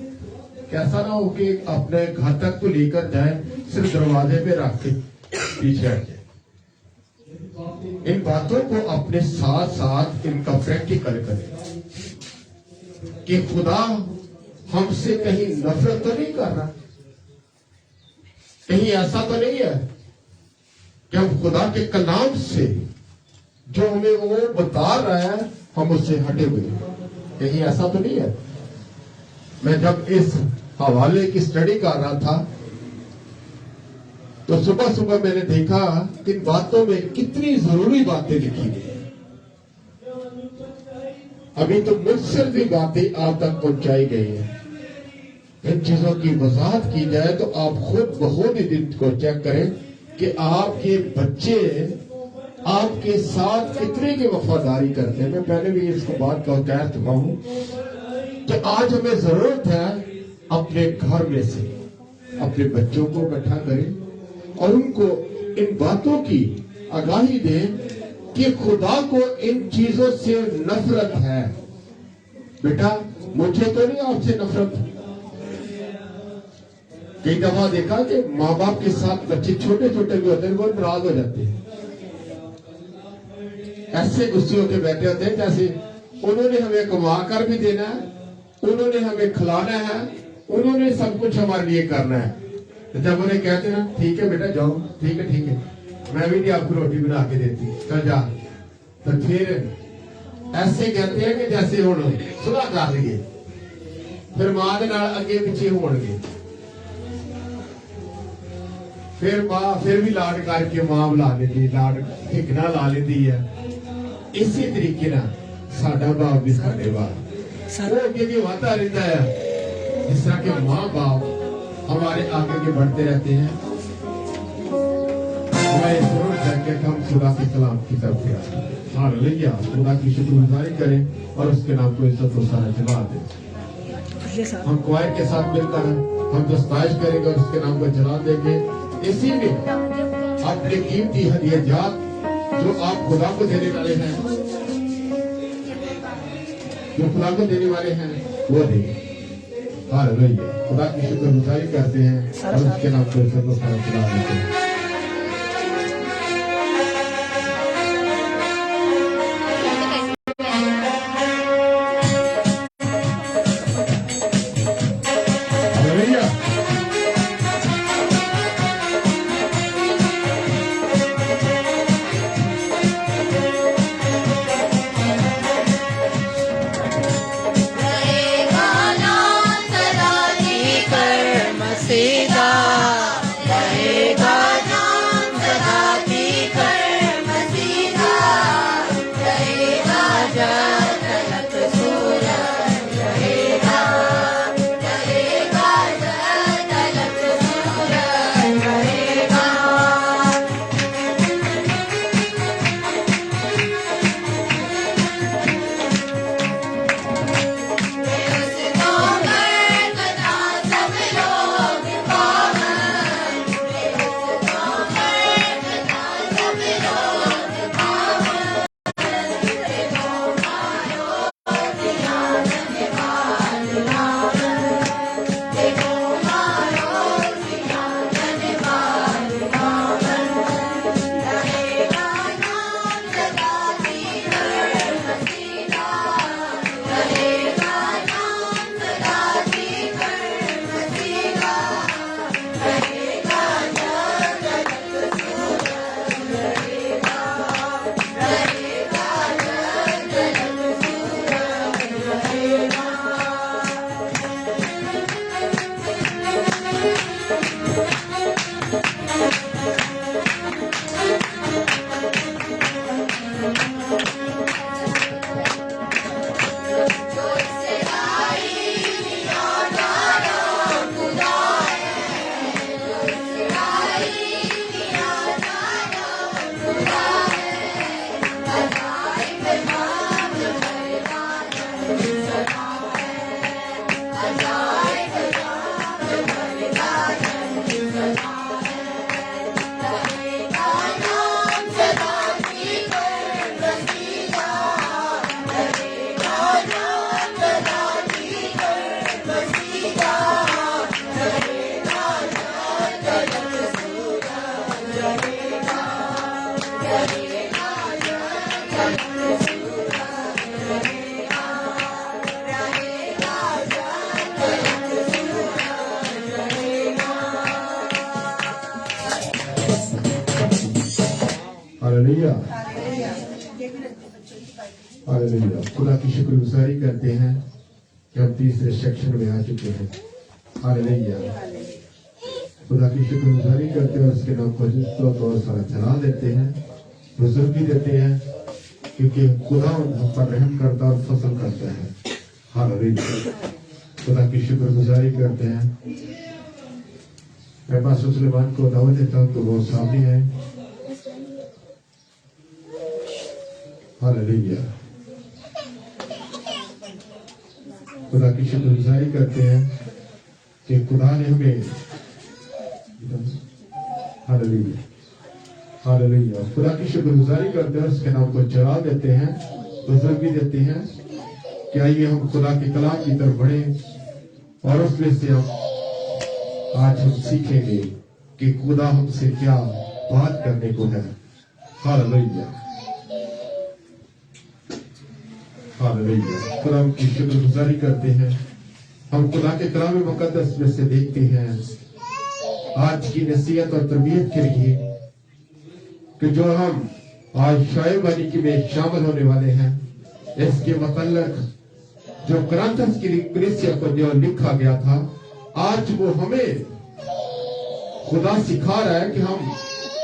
कैसा ना हो कि अपने घर तक तो लेकर जाए, सिर्फ दरवाजे पे रख के पीछे हट जाए। इन बातों को अपने साथ साथ इनका प्रैक्टिकल करें कि खुदा हमसे कहीं नफरत तो नहीं कर रहा, कहीं ऐसा तो नहीं है कि हम खुदा के कलाम से जो हमें वो बता रहा है हम उससे हटे हुए, कहीं ऐसा तो नहीं है। मैं जब इस हवाले की स्टडी कर रहा था तो सुबह सुबह मैंने देखा कि इन बातों में कितनी जरूरी बातें लिखी गई हैं। अभी तो मुख्तसर भी बातें आप तक पहुंचाई गई हैं। इन चीजों की वजाहत की जाए तो आप खुद बहुत ही दिन को चेक करें कि आपके बच्चे आपके साथ कितने की वफादारी करते हैं। मैं पहले भी इसको बात कह चुका हूं कि आज हमें जरूरत है अपने घर में से अपने बच्चों को इकट्ठा करें और उनको इन बातों की आगाही दें कि खुदा को इन चीजों से नफरत है। बेटा, मुझे तो नहीं आपसे नफरत। कई दफा देखा कि माँ बाप के साथ बच्चे छोटे छोटे भी होते हैं, वो नाराज हो जाते हैं, ऐसे गुस्से होकर बैठे होते हैं जैसे उन्होंने हमें कमा कर भी देना है, उन्होंने हमें खिलाना है, उन्होंने सब कुछ हमारे लिए करना है। तो जब उन्हें कहते हैं ठीक है बेटा जाओ, ठीक है मैं भी नहीं आपको रोटी बना के देती, चल जा। तो फिर ऐसे कहते हैं कि जैसे हुण सुलह कर लईए, फिर मां दे नाल अगे पिछे होणगे, फिर मां फिर भी लाड करके मां बुला लेती, लाड ठिकना ला लेती है। इसी तरीके ना साडा बाप भी साडे बाप वो अगे वाता रहता है, जिस तरह के माँ बाप हमारे आगे बढ़ते रहते हैं। मैं जरूर जाके हम खुदा के कलाम की तरफ से आते हैं। हालेलुया, खुदा की शुक्रगुजारी करें और उसके नाम को इज्जत और सारा जलाल दें। हम क्वायर के साथ मिलकर हम दस्तावेज करेंगे और उसके नाम को जलाल देंगे। इसी में अपने कीमती हदियात जो आप खुदा को देने वाले हैं, जो खुदा को देने वाले हैं, वो देंगे। हालेलुया, खुदा की शुक्रगुजारी करते हैं और उसके नाम को इज्जत और सारा जलाल देते हैं। Hallelujah, hallelujah. खुदा की शुक्रगुजारी करते हैं कि हम तीसरे सेक्शन में आ चुके हैं। हालेलुया, खुदा की शुक्रगुजारी करते हैं और उसके नाम को इज्जत और सारा जलाल देते हैं, बुजुर्गी देते हैं, क्योंकि खुदा हम पर रहम करता और फसल करता है। हालेलुया, खुदा की शुक्रगुजारी करते हैं। मैं पास्टर सुलेमान को दावत देता हूँ कि वो सामने है। हालेलुया, खुदा की शुक्रगुजारी करते हैं कि खुदा ने हमें, हालेलुया, हालेलुया, खुदा की शुक्रगुजारी करते हैं, उसके नाम को जलाल देते हैं, बुजुर्गी देते हैं। कि आइए हम खुदा के कलाम की तरफ बढ़े और उसमें से आज हम सीखेंगे कि खुदा हमसे क्या बात करने को है। हालेलुया, हालेलुया, खुदा की शुक्रगुजारी करते हैं। हम खुदा के कलाम मुकद्दस में से देखते हैं आज की नसीहत और तरबियत के लिए कि जो हम आज शोएब की में शामिल होने वाले हैं, इसके मतलब जो ग्रंथस की कलीसिया को जो लिखा गया था, आज वो हमें खुदा सिखा रहा है कि हम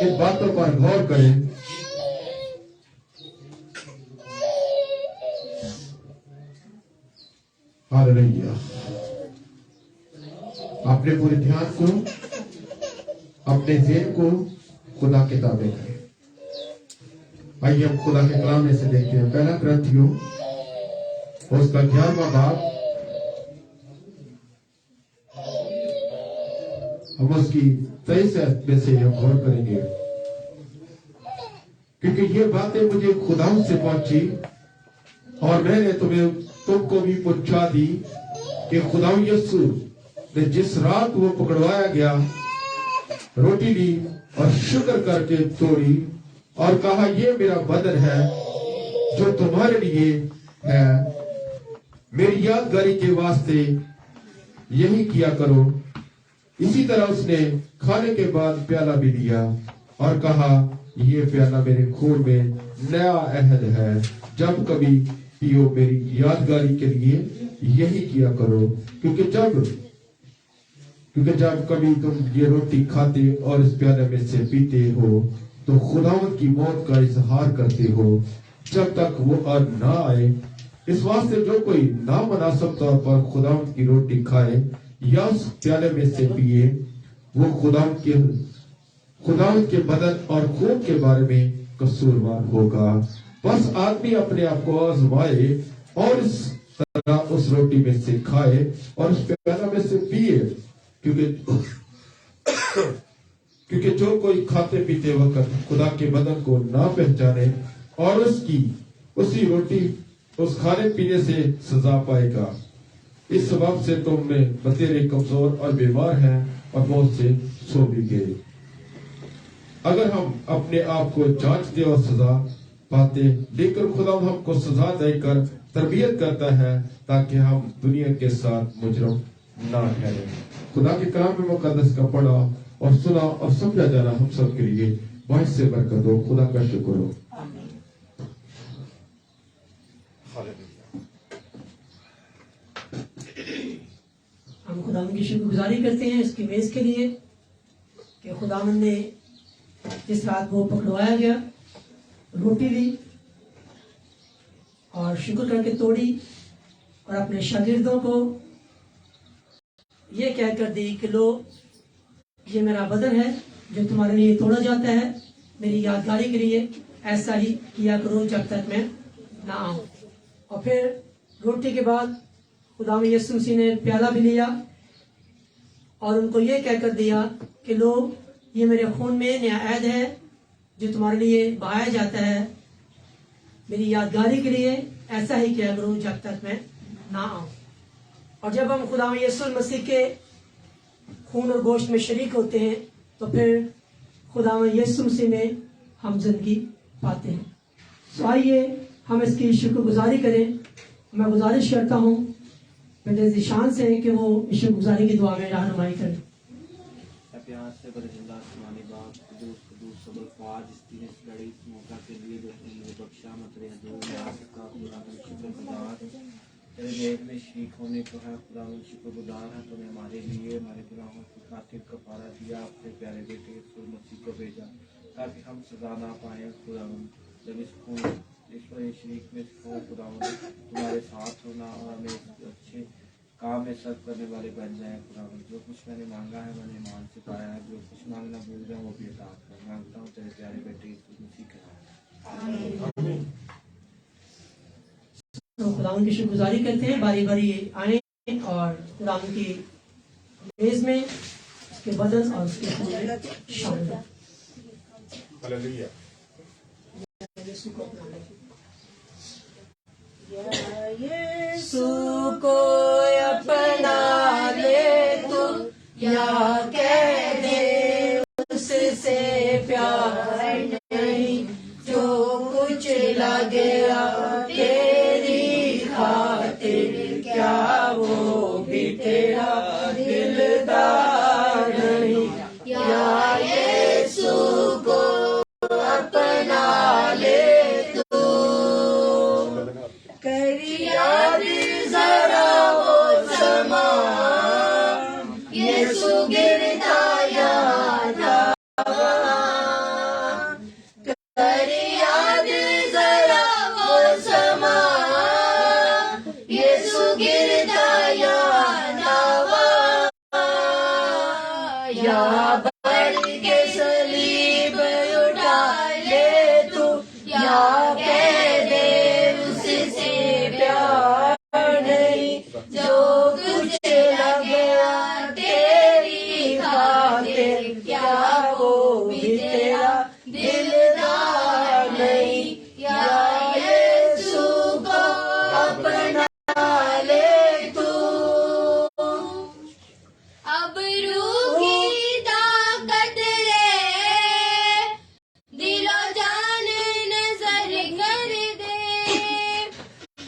इन बातों पर गौर करें। हालेलुया। अपने पूरे ध्यान को, अपने ज़हन को खुदा के ताबे करें। आइए हम खुदा के कलाम में से देखते हैं। पहला ग्रंथियों उसका 11वां बाब, हम उसकी 23 में से हम गौर करेंगे, क्योंकि ये बातें मुझे खुदा से पहुंची और मैंने तुमको भी पहुंचा दी कि खुदा यीशु ने जिस रात वो पकड़वाया गया, रोटी ली और शुक्र करके तोड़ी और कहा, ये मेरा बदन है जो तुम्हारे लिए है, मेरी यादगारी के वास्ते यही किया करो। इसी तरह उसने खाने के बाद प्याला भी लिया और कहा, ये प्याला मेरे खून में नया अहद है, जब कभी पियो मेरी यादगारी के लिए यही किया करो। क्योंकि जब कभी तुम ये रोटी खाते और इस प्याले में से पीते हो तो खुदावंद की मौत का इजहार करते हो जब तक वो आज ना आए। इस वास्ते जो कोई नामुनासिब तौर पर खुदावंद की रोटी खाए या उस प्याले में से पिए, वो खुदावंद के बदन और खून के बारे में कसूरवार होगा। बस आदमी अपने आप को आजमाए और इस तरह उस रोटी में से खाए और उस प्याला में से पिए, क्योंकि जो कोई खाते पीते वक्त खुदा के बदन को ना पहचाने और उसी रोटी उस खाने पीने से सजा पाएगा। इस सबब से तुम में बतेरे कमजोर और बीमार हैं और बहुत से सो भी गए। अगर हम अपने आप को जांचते और सजा पाते, लेकिन खुदा हमको सजा देकर तरबियत करता है ताकि हम दुनिया के साथ मुजरम ना ठहरे। खुदा के कलाम में मुकद्दस का पढ़ा और सुना और समझा जाना हम सब के लिए बहुत से बरकत हो। खुदा का शुक्र हो। हम खुदावंद की शुक्रगुजारी करते हैं इसकी मेज के लिए कि खुदावंद ने जिस रात वो पकड़वाया गया, रोटी ली और शुक्र करके तोड़ी और अपने शागिर्दों को ये कहकर दी कि लो, ये मेरा बदन है जो तुम्हारे लिए तोड़ा जाता है, मेरी यादगारी के लिए ऐसा ही किया करो जब तक मैं ना आऊं। और फिर रोटी के बाद खुदा यीशु मसीह ने प्याला भी लिया और उनको ये कहकर दिया कि लो, ये मेरे खून में नया अहद है जो तुम्हारे लिए बहाया जाता है, मेरी यादगारी के लिए ऐसा ही किया करो जब तक मैं ना आऊं। और जब हम खुदा यीशु मसीह के खून और गोश्त में शरीक होते हैं तो फिर खुदा यीशु मसीह में हम जिंदगी पाते हैं। तो आइए हम इसकी शुक्रगुजारी करें। मैं गुजारिश करता हूँ बेटे जिशान से कि वो शुक्रगुजारी की दुआ में रहनुमाई करें। प्यार से बरजिंदा आसमानी बाप कदूस सबर ख्वाज इस लड़ी इस मौका के लिए जो तुमने बख्शा मतरे हजूर में आ सका, खुदावन शुक्रगुजार। तेरे देश में शरीक होने को है खुदावन शुक्रगुजार है। तूने हमारे लिए हमारे गुनाहों की खातिर कफारा दिया, अपने प्यारे बेटे यीशु मसीह को भेजा ताकि हम सजा ना पाए। खुदावन जब इस शरीक में खुदावन तुम्हारे साथ होना और हमें अच्छे काम में सर्व करने वाले बन जाए। खुदावन जो कुछ मैंने मांगा है मैंने ईमान से पाया है, जो कुछ मांगना भूल जाऊँ वो भी अता कर। मांगता हूँ तेरे प्यारे बेटे यीशु मसीह के नाम। तो खुदावन की शुक्रगुजारी करते हैं। बारी बारी आए और खुदावन की मेज में उसके बदन और उसके खून में शामिल हो। हालेलुया। यीशु को अपना ले तू या कह दे उससे प्यार नहीं, जो कुछ लगे तेरी खातिर क्या वो भी तेरा दिलदार नहीं। या यीशु को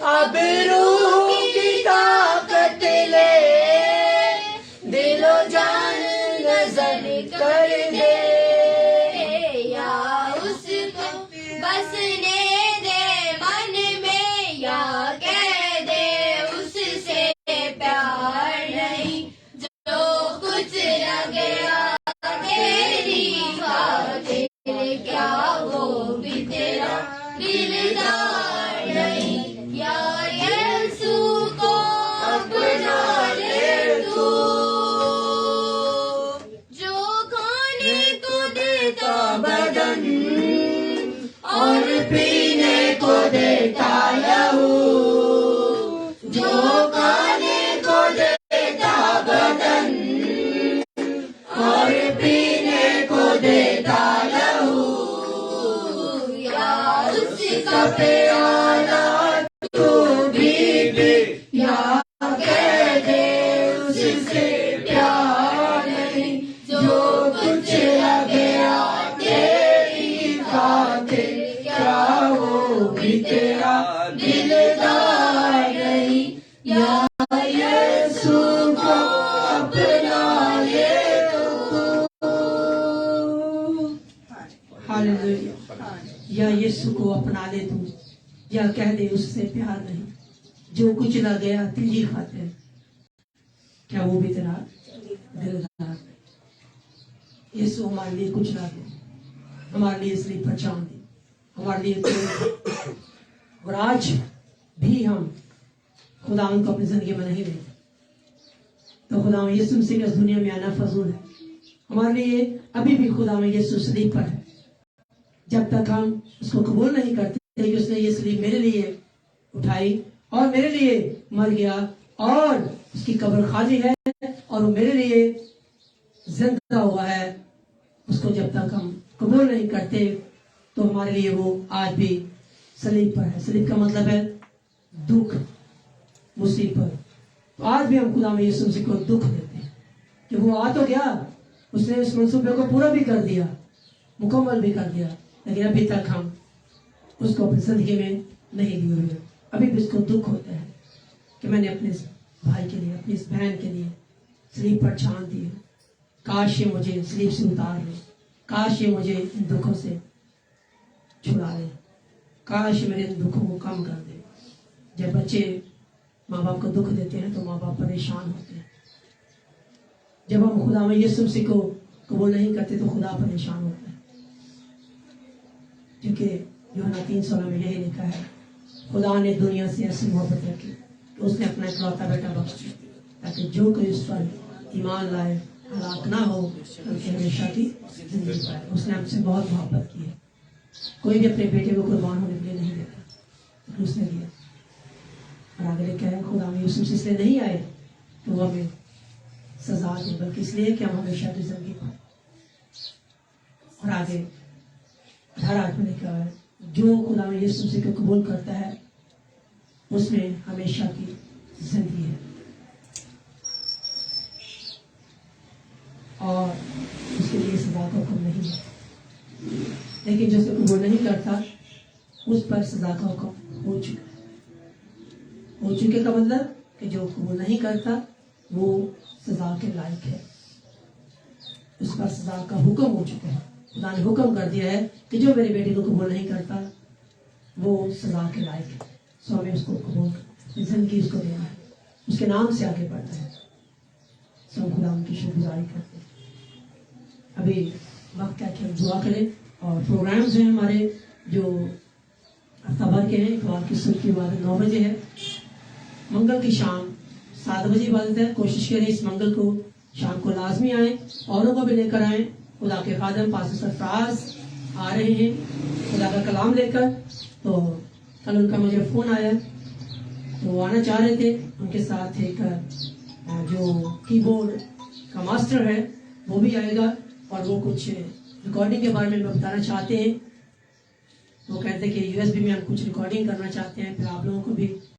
अब रूह की ताकत ले, दिलो जान नजर कर दे, या उसको बसने दे मन में, या कह दे उससे प्यार नहीं, जो कुछ लगे तेरी खातिर, क्या वो भी तेरा दिलदार नहीं, या यीशु को अपना ले तू, जो खाने को देता बदन और पीने को देता लहू, जो खाने को देता बदन और पीने को देता लहू, या उसका प्याला तू भी पी, या कह दे उससे प्यार नहीं, जो कुछ लगे तेरी खातिर, क्या वो भी तेरा दिलदार नहीं, या यीशु को अपना ले हालेलुया। या यीशु को अपना ले तू, या कह दे उससे प्यार नहीं, जो कुछ ला गया तेरी खातिर, क्या वो भी तेरा दिलदार। यीशु हमारे लिए कुछ ला गया, हमारे लिए इसलिए पहचान दी, हमारे लिए तो, और आज भी हम खुदा को अपनी जिंदगी में नहीं देखते, तो खुदा यीशु मसीह का इस दुनिया में आना फजूल है। हमारे लिए अभी भी खुदा में यीशु सलीब पर है। जब तक हम उसको कबूल नहीं करते कि उसने ये सलीब मेरे लिए उठाई और मेरे लिए मर गया और उसकी कब्र खाली है और वो मेरे लिए जिंदा हुआ है, उसको जब तक हम कबूल नहीं करते तो हमारे लिए वो आज भी सलीब पर है। सलीब का मतलब है दुख, मुसीबत। तो आज भी हम खुदा में यीशु मसीह को दुख देते हैं कि वो आ तो गया, उसने उस मंसूबे को पूरा भी कर दिया, मुकम्मल भी कर दिया, लेकिन अभी तक हम उसको अपनी जिंदगी में नहीं लिए हुए। अभी भी उसको दुख होता है कि मैंने अपने इस भाई के लिए, अपनी इस बहन के लिए सलीब पर जान दी। काश ये मुझे सलीब से उतार ले, काश ये मुझे इन दुखों से छुड़ा ले, काश मेरे इन दुखों को कम कर दे। जब बच्चे माँ बाप को दुख देते हैं तो माँ बाप परेशान होते हैं। जब हम खुदा में यीशु मसीह को कबूल नहीं करते तो खुदा परेशान होता है, क्योंकि यूहन्ना 3:16 में यही लिखा है, खुदा ने दुनिया से ऐसी मोहब्बत रखी कि उसने अपना इकलौता बेटा बख्श दिया ताकि जो कोई उस पर ईमान लाए हलाक ना हो बल्कि हमेशा की जिंदगी पाए। उसने हमसे बहुत मोहब्बत की है। कोई भी अपने बेटे को कुर्बान होने के लिए नहीं देता, लेकिन उसने दिया। और आगे लिखा है, खुदा में यीशु मसीह इसलिए नहीं आए तो वो हमें सजा दे, बल्कि इसलिए कि हम हमेशा की जिंदगी पाए। और आगे 18 में लिखा है, जो खुदा में यीशु मसीह को कबूल करता है उसमें हमेशा की जिंदगी है और उसके लिए सजा का हुक्म नहीं है। लेकिन जो उसे कबूल नहीं करता उस पर सजा का हुक्म हो चुका है। हो चुके का मतलब कि जो कबूल नहीं करता वो सजा के लायक है, उस पर सजा का हुक्म हो चुका है। खुदा ने हुक्म कर दिया है कि जो मेरे बेटे को कबूल नहीं करता वो सजा के लायक है। सो हमें उसको कबूल जिंदगी उसको देना है, उसके नाम से आगे बढ़ना है। सब खुदा उनकी शुक्रगुजारी करते हैं। अभी वक्त है कि हम दुआ करें और प्रोग्राम्स हैं हमारे जो हफ्ता भर के हैं। इतवार की सुबह की इबादत 9 बजे है, मंगल की शाम 7 बजे इबादत है। कोशिश करें इस मंगल को शाम को लाजमी आए, औरों को भी लेकर आए। खुदा के खादम पास्टर सरफराज आ रहे हैं खुदा का कलाम लेकर। तो कल उनका मुझे फ़ोन आया तो वो आना चाह रहे थे। उनके साथ एक जो कीबोर्ड का मास्टर है वो भी आएगा और वो कुछ रिकॉर्डिंग के बारे में बताना चाहते हैं। वो कहते हैं कि USB में हम कुछ रिकॉर्डिंग करना चाहते हैं, फिर आप लोगों को भी